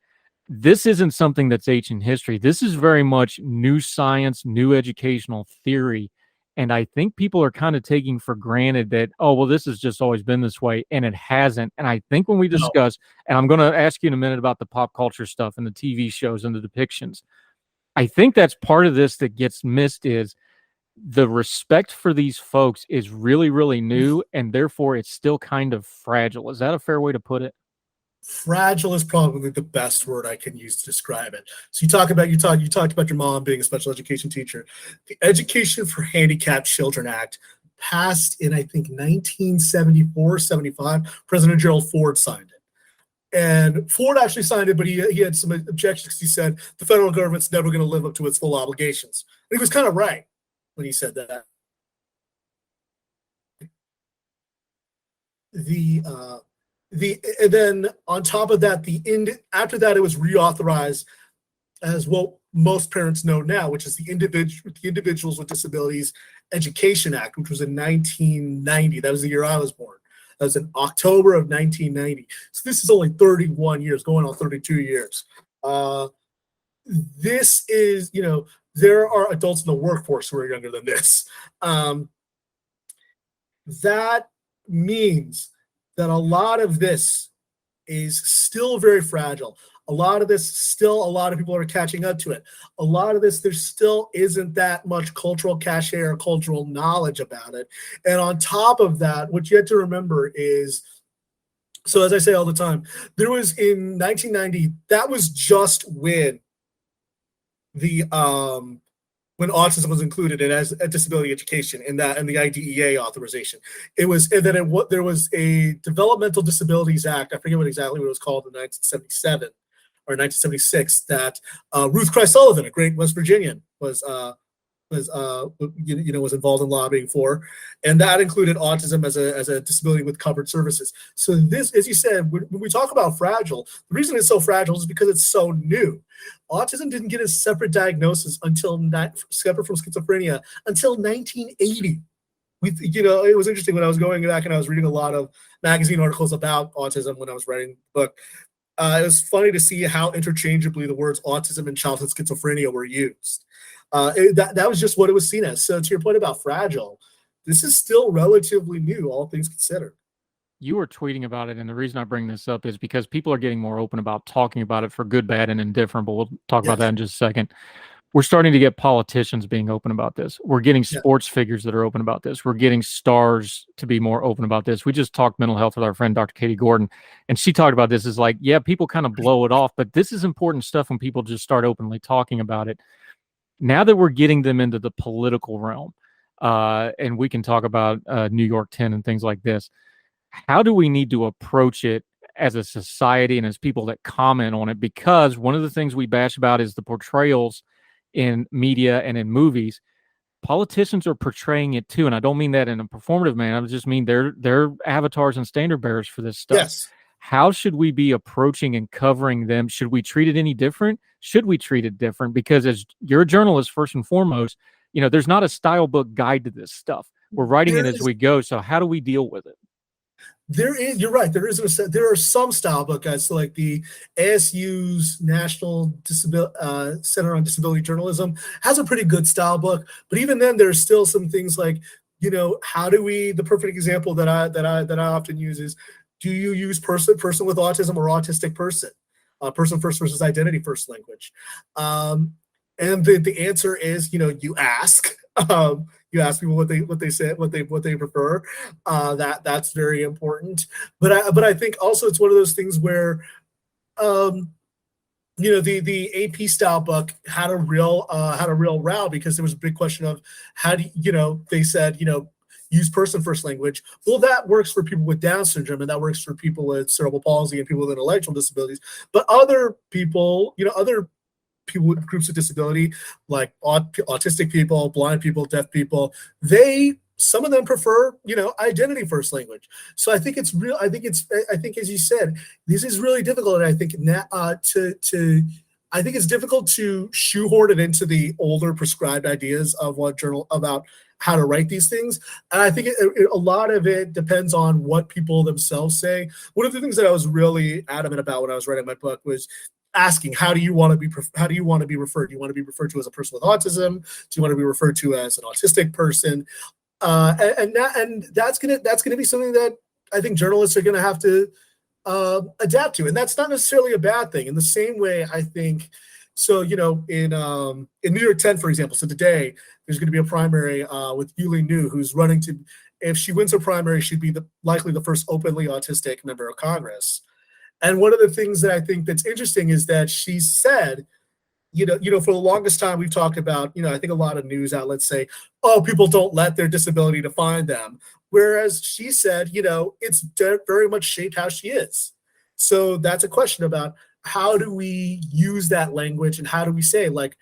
this isn't something that's ancient history. This is very much new science, new educational theory. And I think people are kind of taking for granted that, oh, well, this has just always been this way, and it hasn't. And I think when we discuss, and I'm going to ask you in a minute about the pop culture stuff and the TV shows and the depictions, I think that's part of this that gets missed is the respect for these folks is really, really new, and therefore it's still kind of fragile. Is that a fair way to put it? Fragile is probably the best word I can use to describe it. So you talked about your mom being a special education teacher. The Education for Handicapped Children Act passed in, I think, 1974, 75. President Gerald Ford signed it. And Ford actually signed it, but he had some objections. He said the federal government's never going to live up to its full obligations. And he was kind of right when he said that. and then on top of that, after that, it was reauthorized as what most parents know now, which is the Individuals with Disabilities Education Act, which was in 1990. That was the year I was born. That was in October of 1990. So this is only 31 years, going on 32 years. This is, there are adults in the workforce who are younger than this. That means that a lot of this is still very fragile. A lot of people are catching up to it. A lot of this, there still isn't that much cultural cachet or cultural knowledge about it. And on top of that, what you have to remember is, so as I say all the time, there was in 1990, that was just when when autism was included in as a disability education in the IDEA authorization. It was, and then there was a Developmental Disabilities Act, I forget exactly what it was called, in 1977 or 1976, that Ruth Chris Sullivan, a great West Virginian, was involved in lobbying for, and that included autism as a disability with covered services. So this, as you said, when we talk about fragile, the reason it's so fragile is because it's so new. Autism didn't get a separate diagnosis separate from schizophrenia until 1980. It was interesting when I was going back and I was reading a lot of magazine articles about autism when I was writing the book. It was funny to see how interchangeably the words autism and childhood schizophrenia were used. That was just what it was seen as. So to your point about fragile, this is still relatively new, all things considered. You were tweeting about it, and the reason I bring this up is because people are getting more open about talking about it for good, bad, and indifferent, but we'll talk about that in just a second. We're starting to get politicians being open about this. We're getting sports figures that are open about this. We're getting stars to be more open about this. We just talked mental health with our friend, Dr. Katie Gordon, and she talked about this as like, yeah, people kind of blow it off, but this is important stuff when people just start openly talking about it. Now that we're getting them into the political realm, and we can talk about New York 10 and things like this, how do we need to approach it as a society and as people that comment on it? Because one of the things we bash about is the portrayals in media and in movies. Politicians are portraying it too, and I don't mean that in a performative manner. I just mean they're avatars and standard bearers for this stuff. Yes. How should we be approaching and covering them? Should we treat it any different? Should we treat it different? Because as you're a journalist, first and foremost, there's not a style book guide to this stuff. We're writing it as we go. So how do we deal with it? You're right. There are some style book guides. So like the ASU's National Center on Disability Journalism has a pretty good style book. But even then, there's still some things like, how do we? The perfect example that I often use is, do you use person with autism or autistic person? Person first versus identity first language. And the answer is, you ask. You ask people what they say, what they prefer. That's very important. But I think also it's one of those things where, the AP style book had a real row because there was a big question of how do they said use person first language. Well, that works for people with Down syndrome and that works for people with cerebral palsy and people with intellectual disabilities. But other people, other people with groups of disability, like autistic people, blind people, deaf people, some of them prefer, identity first language. So I think it's real. I think as you said, this is really difficult. And I think I think it's difficult to shoehorn it into the older prescribed ideas of about how to write these things. And I think a lot of it depends on what people themselves say. One of the things that I was really adamant about when I was writing my book was asking, how do you want to be referred? Do you want to be referred to as a person with autism? Do you want to be referred to as an autistic person? And that's gonna be something that I think journalists are gonna have to adapt to, and that's not necessarily a bad thing. In the same way, I think so. In New York 10, for example, so today there's going to be a primary with Yuli New, who's running to. If she wins her primary, she'd be likely the first openly autistic member of Congress. And one of the things that I think that's interesting is that she said, for the longest time we've talked about, I think a lot of news outlets say, oh, people don't let their disability define them. Whereas she said, it's very much shaped how she is. So that's a question about how do we use that language and how do we say, like,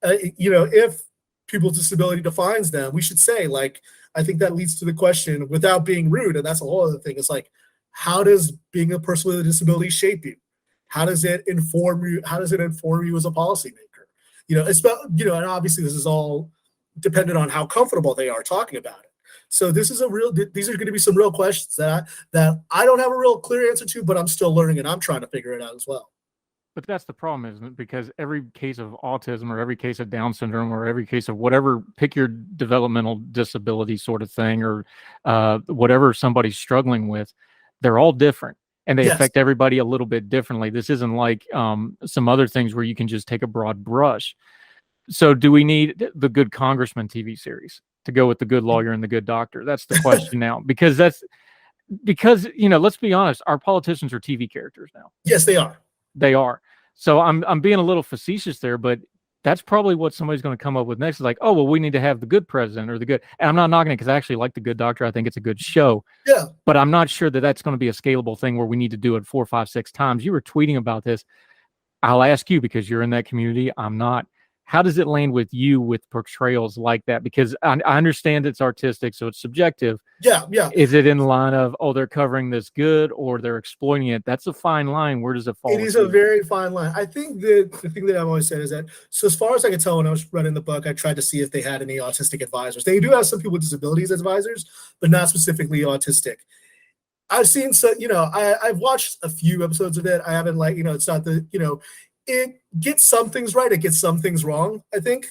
if people with disability defines them, we should say, like, I think that leads to the question, without being rude, and that's a whole other thing. It's like, how does being a person with a disability shape you? How does it inform you? How does it inform you as a policymaker? It's about, and obviously this is all dependent on how comfortable they are talking about it. So these are going to be some real questions that I don't have a real clear answer to, but I'm still learning and I'm trying to figure it out as well. But that's the problem, isn't it? Because every case of autism or every case of Down syndrome or every case of whatever, pick your developmental disability sort of thing, or whatever somebody's struggling with, they're all different and they affect everybody a little bit differently. This isn't like some other things where you can just take a broad brush. So do we need the Good Congressman TV series to go with the Good Lawyer and the Good Doctor? That's the question now, because let's be honest, our politicians are TV characters now. Yes, they are. They are. So I'm being a little facetious there, but that's probably what somebody's going to come up with next. Is like, oh, well, we need to have the good president or the good. And I'm not knocking it because I actually like the Good Doctor. I think it's a good show. Yeah. But I'm not sure that that's going to be a scalable thing where we need to do it 4, 5, 6 times. You were tweeting about this. I'll ask you because you're in that community. I'm not. How does it land with you with portrayals like that? Because I understand it's artistic, so it's subjective. Yeah. Is it in the line of, oh, they're covering this good or they're exploiting it? That's a fine line. Where does it fall? It is a very fine line. I think the thing that I've always said is that, so as far as I can tell, when I was running the book, I tried to see if they had any autistic advisors. They do have some people with disabilities as advisors, but not specifically autistic. I've seen, I've watched a few episodes of it. I haven't it's not it gets some things right. It gets some things wrong, I think.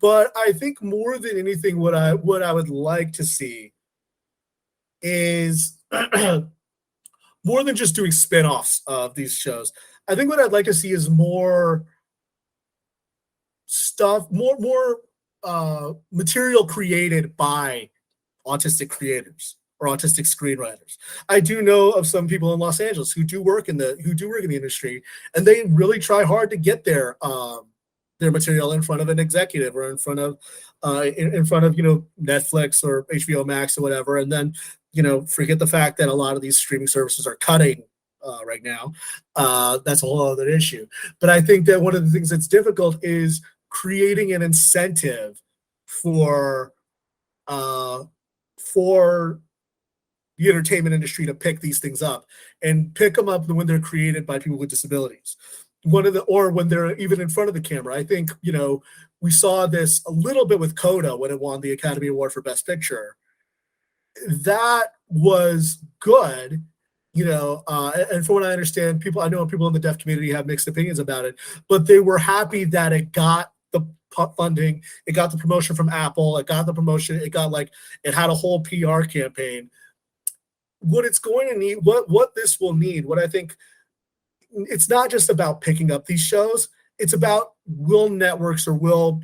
But I think more than anything, what I would like to see is more than just doing spin-offs of these shows. I think what I'd like to see is more stuff, more material created by autistic creators or autistic screenwriters. I do know of some people in Los Angeles who do work in the industry, and they really try hard to get their material in front of an executive or in front of Netflix or HBO Max or whatever, and then forget the fact that a lot of these streaming services are cutting right now. That's a whole other issue. But I think that one of the things that's difficult is creating an incentive for the entertainment industry to pick these things up and pick them up when they're created by people with disabilities. Or when they're even in front of the camera. I think, we saw this a little bit with Coda when it won the Academy Award for Best Picture. That was good, and from what I understand, I know people in the deaf community have mixed opinions about it, but they were happy that it got the funding, it got the promotion from Apple, it got the promotion, it had a whole PR campaign. What it's going to need, what this will need, what I think, it's not just about picking up these shows. It's about, will networks or will,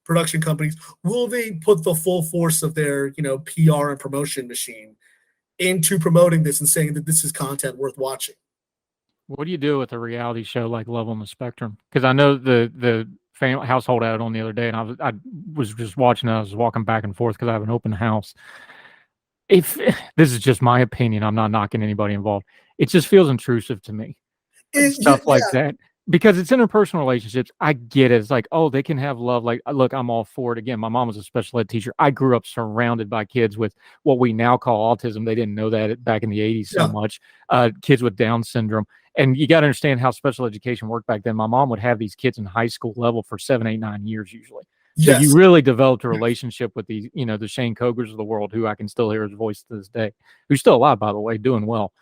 production companies, will they put the full force of their, PR and promotion machine into promoting this and saying that this is content worth watching? What do you do with a reality show like Love on the Spectrum? Because I know the household had it on the other day, and I was just watching it. I was walking back and forth because I have an open house. If this is just my opinion, I'm not knocking anybody involved. It just feels intrusive to me. Stuff like that, because it's interpersonal relationships. I get it. It's like, oh, they can have love. Like, look, I'm all for it. Again, my mom was a special ed teacher. I grew up surrounded by kids with what we now call autism. They didn't know that back in the 80s so much. Kids with Down syndrome. And you got to understand how special education worked back then. My mom would have these kids in high school level for 7, 8, 9 years usually. So you really developed a relationship with these, the Shane Cogers of the world, who I can still hear his voice to this day, who's still alive, by the way, doing well.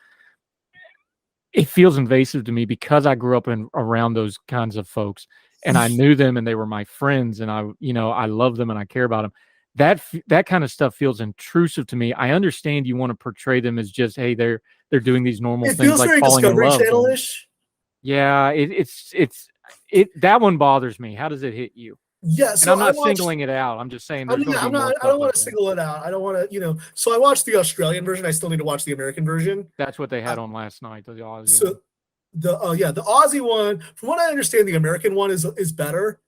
It feels invasive to me because I grew up around those kinds of folks, and I knew them, and they were my friends, and I love them and I care about them. That kind of stuff feels intrusive to me. I understand you want to portray them as just, hey, they're doing these normal things like falling in love. Channel-ish. Yeah, it's that one bothers me. How does it hit you? Yeah, so and I'm not singling it out. I'm just saying. I don't want to single it out. I don't want to, So I watched the Australian version. I still need to watch the American version. That's what they had on last night. The Aussie. So the Aussie one, from what I understand, the American one is better.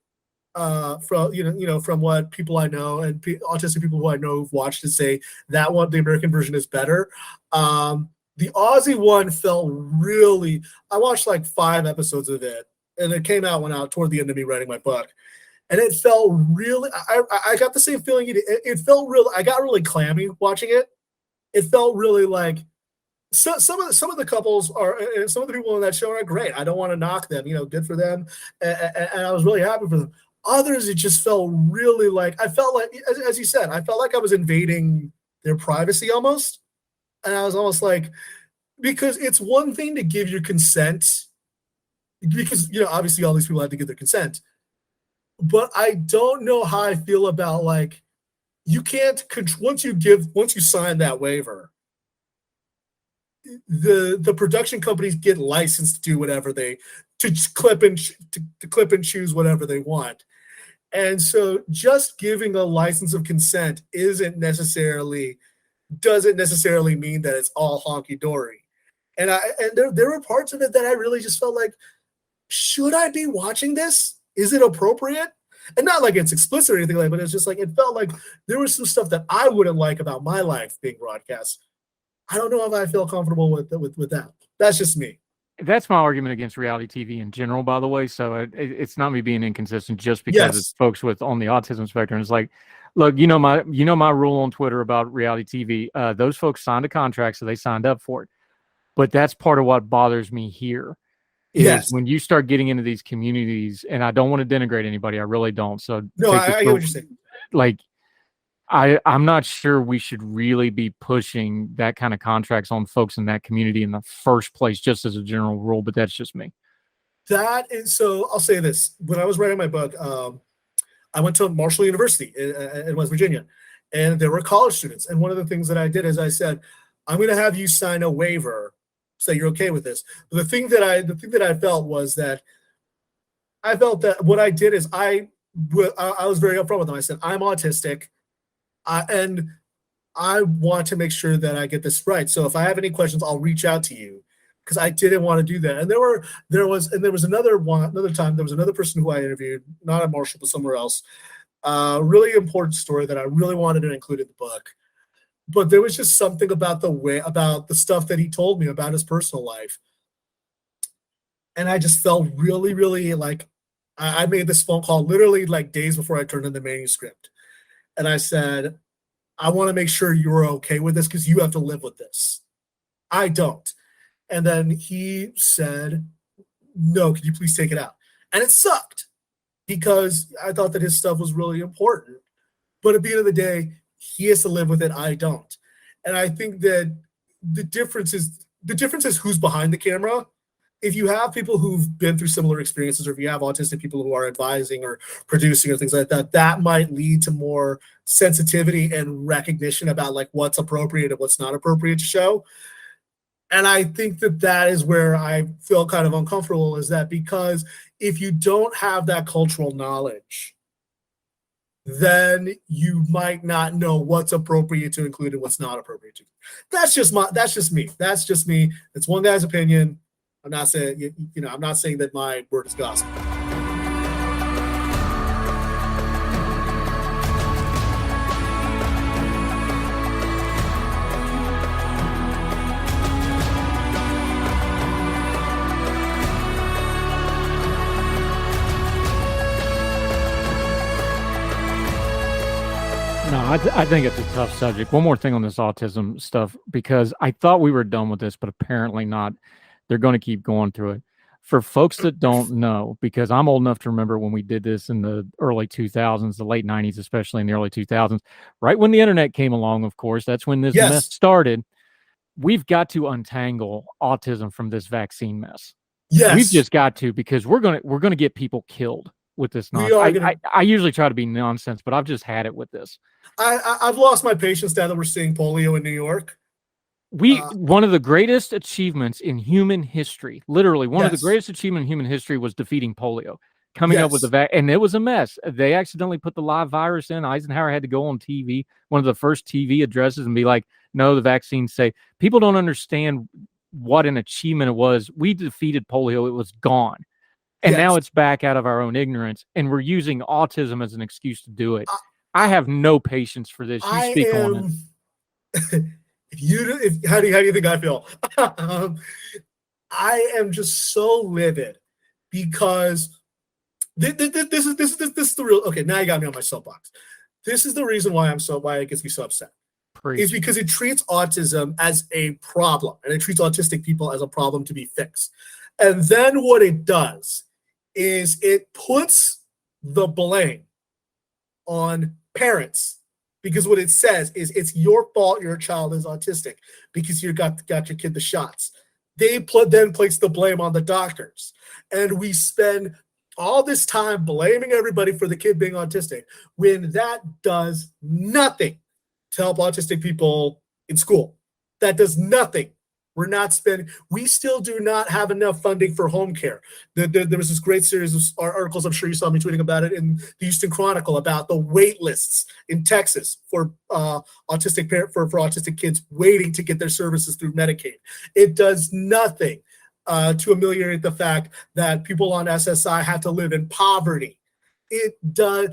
From what people I know and autistic people who I know who've watched it say, that one, the American version, is better. The Aussie one felt really. I watched like 5 episodes of it, and it came out toward the end of me writing my book. and it felt really. I got the same feeling you did. It felt real. I got really clammy watching it. It felt really like some of the couples are, and some of the people on that show are great. I don't want to knock them. Good for them, and I was really happy for them. Others, it just felt really like I felt like, as you said, I felt like I was invading their privacy almost, and I was almost like, because it's one thing to give your consent, because obviously all these people have to give their consent, but I don't know how I feel about like you can't once you sign that waiver, the production companies get licensed to do whatever to clip and choose whatever they want. And so just giving a license of consent doesn't necessarily mean that it's all honky-dory. And there were parts of it that I really just felt like, should I be watching this? Is it appropriate? And not like it's explicit or anything like that, but it's just like, it felt like there was some stuff that I wouldn't like about my life being broadcast. I don't know if I feel comfortable with that. That's just me. That's my argument against reality TV in general, by the way. So it's not me being inconsistent just because Yes. it's folks on the autism spectrum. It's like, look, my rule on Twitter about reality TV. Those folks signed a contract, so they signed up for it. But that's part of what bothers me here. Is Yes. when you start getting into these communities, and I don't want to denigrate anybody, I really don't. So no, I get what you're saying. Like, I'm not sure we should really be pushing that kind of contracts on folks in that community in the first place, just as a general rule, but that's just me. That is, so I'll say this. When I was writing my book, I went to Marshall University in West Virginia, and there were college students. And one of the things that I did is I said, I'm going to have you sign a waiver, so you're okay with this. But the thing that I felt was that I felt that what I did is I was very upfront with them. I said, I'm autistic. And I want to make sure that I get this right. So if I have any questions, I'll reach out to you, because I didn't want to do that. And there was another time, there was another person who I interviewed, not at Marshall, but somewhere else. Really important story that I really wanted to include in the book. But there was just something about the stuff that he told me about his personal life. And I just felt really, really like I made this phone call literally like days before I turned in the manuscript. And I said, I want to make sure you're okay with this, because you have to live with this. I don't. And then he said, no, could you please take it out? And it sucked, because I thought that his stuff was really important. But at the end of the day, he has to live with it. I don't. And I think that the difference is who's behind the camera. If you have people who've been through similar experiences, or if you have autistic people who are advising or producing or things like that, that might lead to more sensitivity and recognition about like what's appropriate and what's not appropriate to show. And I think that is where I feel kind of uncomfortable, is that because if you don't have that cultural knowledge, then you might not know what's appropriate to include and what's not appropriate to. That's just me. It's one guy's opinion. I'm not saying, I'm not saying that my word is gospel. No, I think it's a tough subject. One more thing on this autism stuff, because I thought we were done with this, but apparently not. They're going to keep going through it. For folks that don't know, because I'm old enough to remember when we did this in the early 2000s, the late 90s, especially in the early 2000s, right when the internet came along, of course, that's when this mess started. We've got to untangle autism from this vaccine mess. Yes. We've just got to, because we're going to get people killed with this nonsense. I usually try to be nonsense, but I've just had it with this. I've lost my patience now that we're seeing polio in New York. One of the greatest achievements in human history, literally one of the greatest achievements in human history, was defeating polio, coming up with the and it was a mess. They accidentally put the live virus in. Eisenhower had to go on TV, one of the first TV addresses, and be like, no, the vaccine's safe. People don't understand what an achievement it was. We defeated polio. It was gone. And now it's back out of our own ignorance, and we're using autism as an excuse to do it. I have no patience for this. You speak on it. How do you think I feel? I am just so livid, because This is the real. Okay, now you got me on my soapbox. This is the reason why it gets me so upset. Is because it treats autism as a problem, and it treats autistic people as a problem to be fixed. And then what it does is it puts the blame on parents, because what it says is it's your fault your child is autistic because you got your kid the shots. They then place the blame on the doctors, and we spend all this time blaming everybody for the kid being autistic when that does nothing to help autistic people in school. That does nothing. We still do not have enough funding for home care. There was this great series of articles, I'm sure you saw me tweeting about it, in the Houston Chronicle about the wait lists in Texas for autistic kids waiting to get their services through Medicaid. It does nothing to ameliorate the fact that people on SSI have to live in poverty. It does.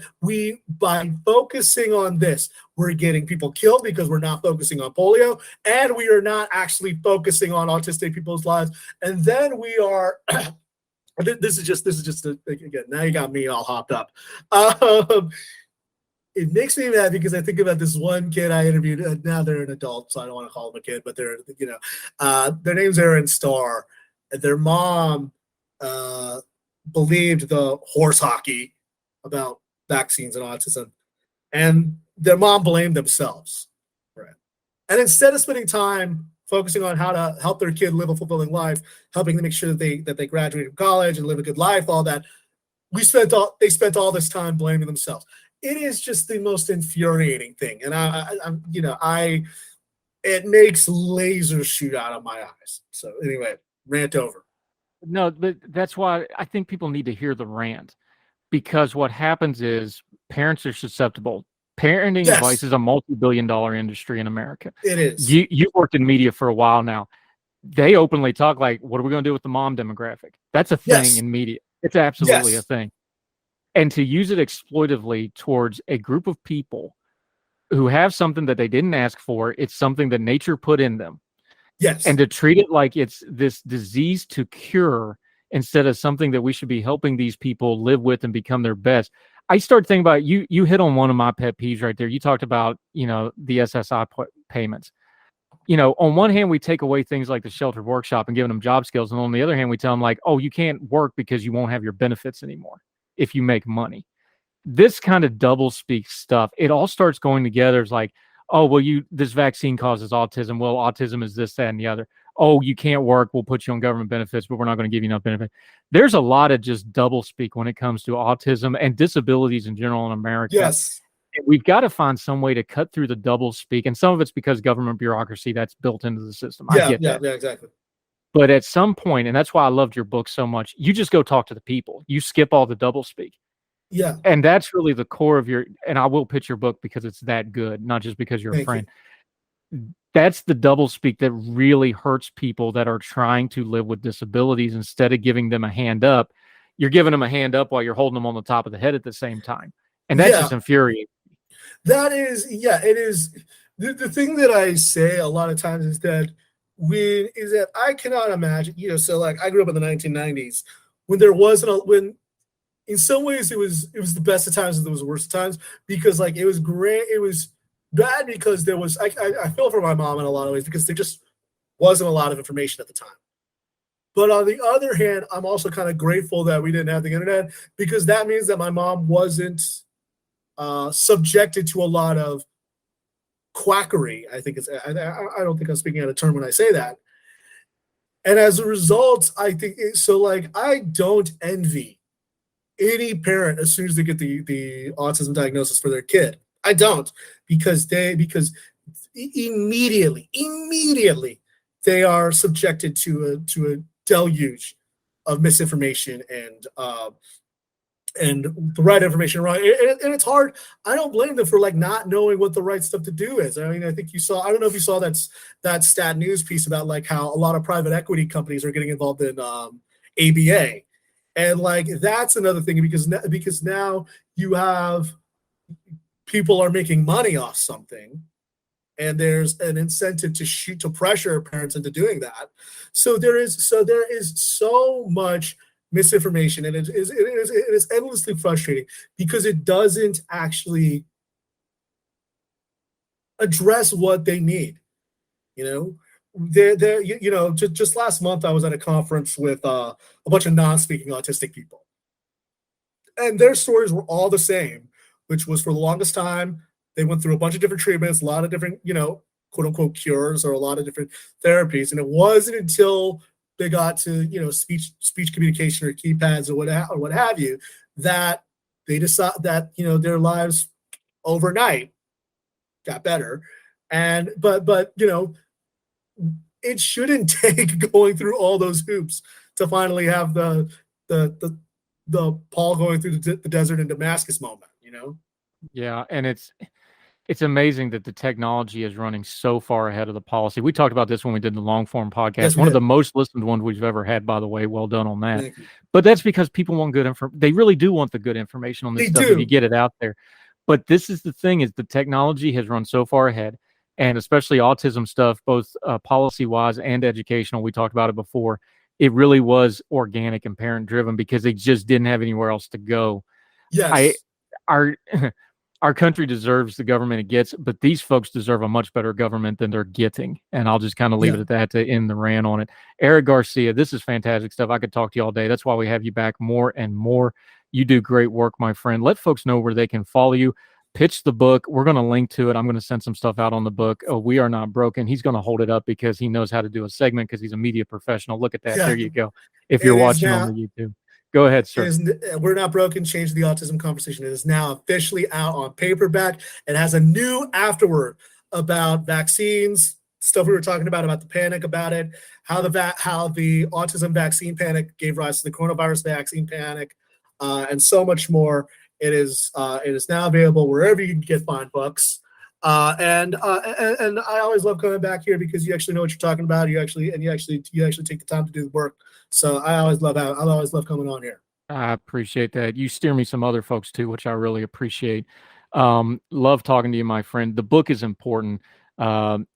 By focusing on this, we're getting people killed because we're not focusing on polio, and we are not actually focusing on autistic people's lives. And then we are. This is just again. Now you got me all hopped up. It makes me mad because I think about this one kid I interviewed. Now they're an adult, so I don't want to call them a kid, but they're their name's Aaron Starr. And their mom believed the horse hockey about vaccines and autism, and their mom blamed themselves for it. And instead of spending time focusing on how to help their kid live a fulfilling life, helping them make sure that they graduate from college and live a good life, all that, they spent all this time blaming themselves. It is just the most infuriating thing, and it makes lasers shoot out of my eyes. So anyway, rant over. No, but that's why I think people need to hear the rant, because what happens is parents are susceptible. Parenting advice is a multi-billion-dollar industry in America. It is. You've worked in media for a while now. They openly talk like, what are we going to do with the mom demographic? That's a thing in media. It's absolutely a thing. And to use it exploitively towards a group of people who have something that they didn't ask for, it's something that nature put in them. Yes. And to treat it like it's this disease to cure instead of something that we should be helping these people live with and become their best. I started thinking about you hit on one of my pet peeves right there. You talked about, the SSI payments. On one hand, we take away things like the sheltered workshop and giving them job skills. And on the other hand, we tell them like, oh, you can't work because you won't have your benefits anymore if you make money. This kind of double speak stuff, it all starts going together. It's like, oh, well, this vaccine causes autism. Well, autism is this, that, and the other. Oh, you can't work. We'll put you on government benefits, but we're not going to give you enough benefit. There's a lot of just double speak when it comes to autism and disabilities in general in America. Yes. And we've got to find some way to cut through the double speak. And some of it's because government bureaucracy that's built into the system. I get that. Yeah, exactly. But at some point, and that's why I loved your book so much, you just go talk to the people. You skip all the double speak. Yeah. And that's really the core of and I will pitch your book because it's that good, not just because you're a friend. That's the double speak that really hurts people that are trying to live with disabilities. Instead of giving them a hand up, you're giving them a hand up while you're holding them on the top of the head at the same time. And that's just infuriating. That is, it is. The thing that I say a lot of times is that I cannot imagine, so like I grew up in the 1990s when there wasn't in some ways it was the best of times and there was the worst of times, because like it was great. It was bad because there was, I feel for my mom in a lot of ways because there just wasn't a lot of information at the time. But on the other hand, I'm also kind of grateful that we didn't have the internet, because that means that my mom wasn't subjected to a lot of quackery. I don't think I'm speaking out of turn when I say that. And as a result, I think I don't envy any parent as soon as they get the autism diagnosis for their kid. I don't, because immediately they are subjected to a deluge of misinformation and the right information wrong. And it's hard. I don't blame them for like not knowing what the right stuff to do is. I mean, I think I don't know if you saw that Stat News piece about like how a lot of private equity companies are getting involved in ABA. And like, that's another thing, because now you have people are making money off something, and there's an incentive to pressure parents into doing that. So there is so much misinformation, and it is endlessly frustrating because it doesn't actually address what they need. You know, just last month I was at a conference with a bunch of non-speaking autistic people, and their stories were all the same, which was for the longest time they went through a bunch of different treatments, a lot of different, quote unquote cures, or a lot of different therapies, and it wasn't until they got to speech communication or keypads or what have you that they decide that their lives overnight got better. And but it shouldn't take going through all those hoops to finally have the Paul going through the desert in Damascus moment. Yeah, and it's amazing that the technology is running so far ahead of the policy. We talked about this when we did the long form podcast. Yes, One of the most listened ones we've ever had, by the way. Well done on that. Thank you. But that's because people want good information. They really do want the good information on this stuff if you get it out there. But this is the thing, is the technology has run so far ahead, and especially autism stuff, both policy-wise and educational. We talked about it before. It really was organic and parent-driven because they just didn't have anywhere else to go. Yes. Our country deserves the government it gets, but these folks deserve a much better government than they're getting. And I'll just kind of leave it at that to end the rant on it. Eric Garcia, this is fantastic stuff. I could talk to you all day. That's why we have you back more and more. You do great work, my friend. Let folks know where they can follow you. Pitch the book. We're going to link to it. I'm going to send some stuff out on the book. Oh, We Are Not Broken. He's going to hold it up because he knows how to do a segment because he's a media professional. Look at that. Yeah. There you go. If you're watching on the YouTube. Go ahead, sir. We're Not Broken, Change the Autism Conversation. It is now officially out on paperback. It has a new afterword about vaccines, stuff we were talking about the panic about it, how the autism vaccine panic gave rise to the coronavirus vaccine panic, and so much more. It is now available wherever you can get fine books. And I always love coming back here because you actually know what you're talking about. You actually take the time to do the work. So I always love coming on here. I appreciate that. You steer me some other folks too, which I really appreciate. Love talking to you, my friend. The book is important.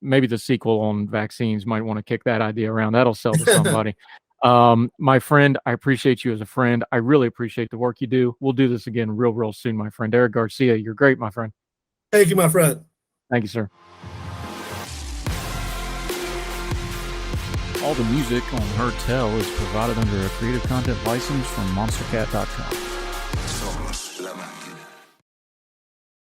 Maybe the sequel on vaccines might want to kick that idea around. That'll sell to somebody. My friend, I appreciate you as a friend. I really appreciate the work you do. We'll do this again real soon, my friend. Eric Garcia, you're great, my friend. Thank you, my friend. Thank you, sir. All the music on Heard Tell is provided under a Creative Content license from monstercat.com.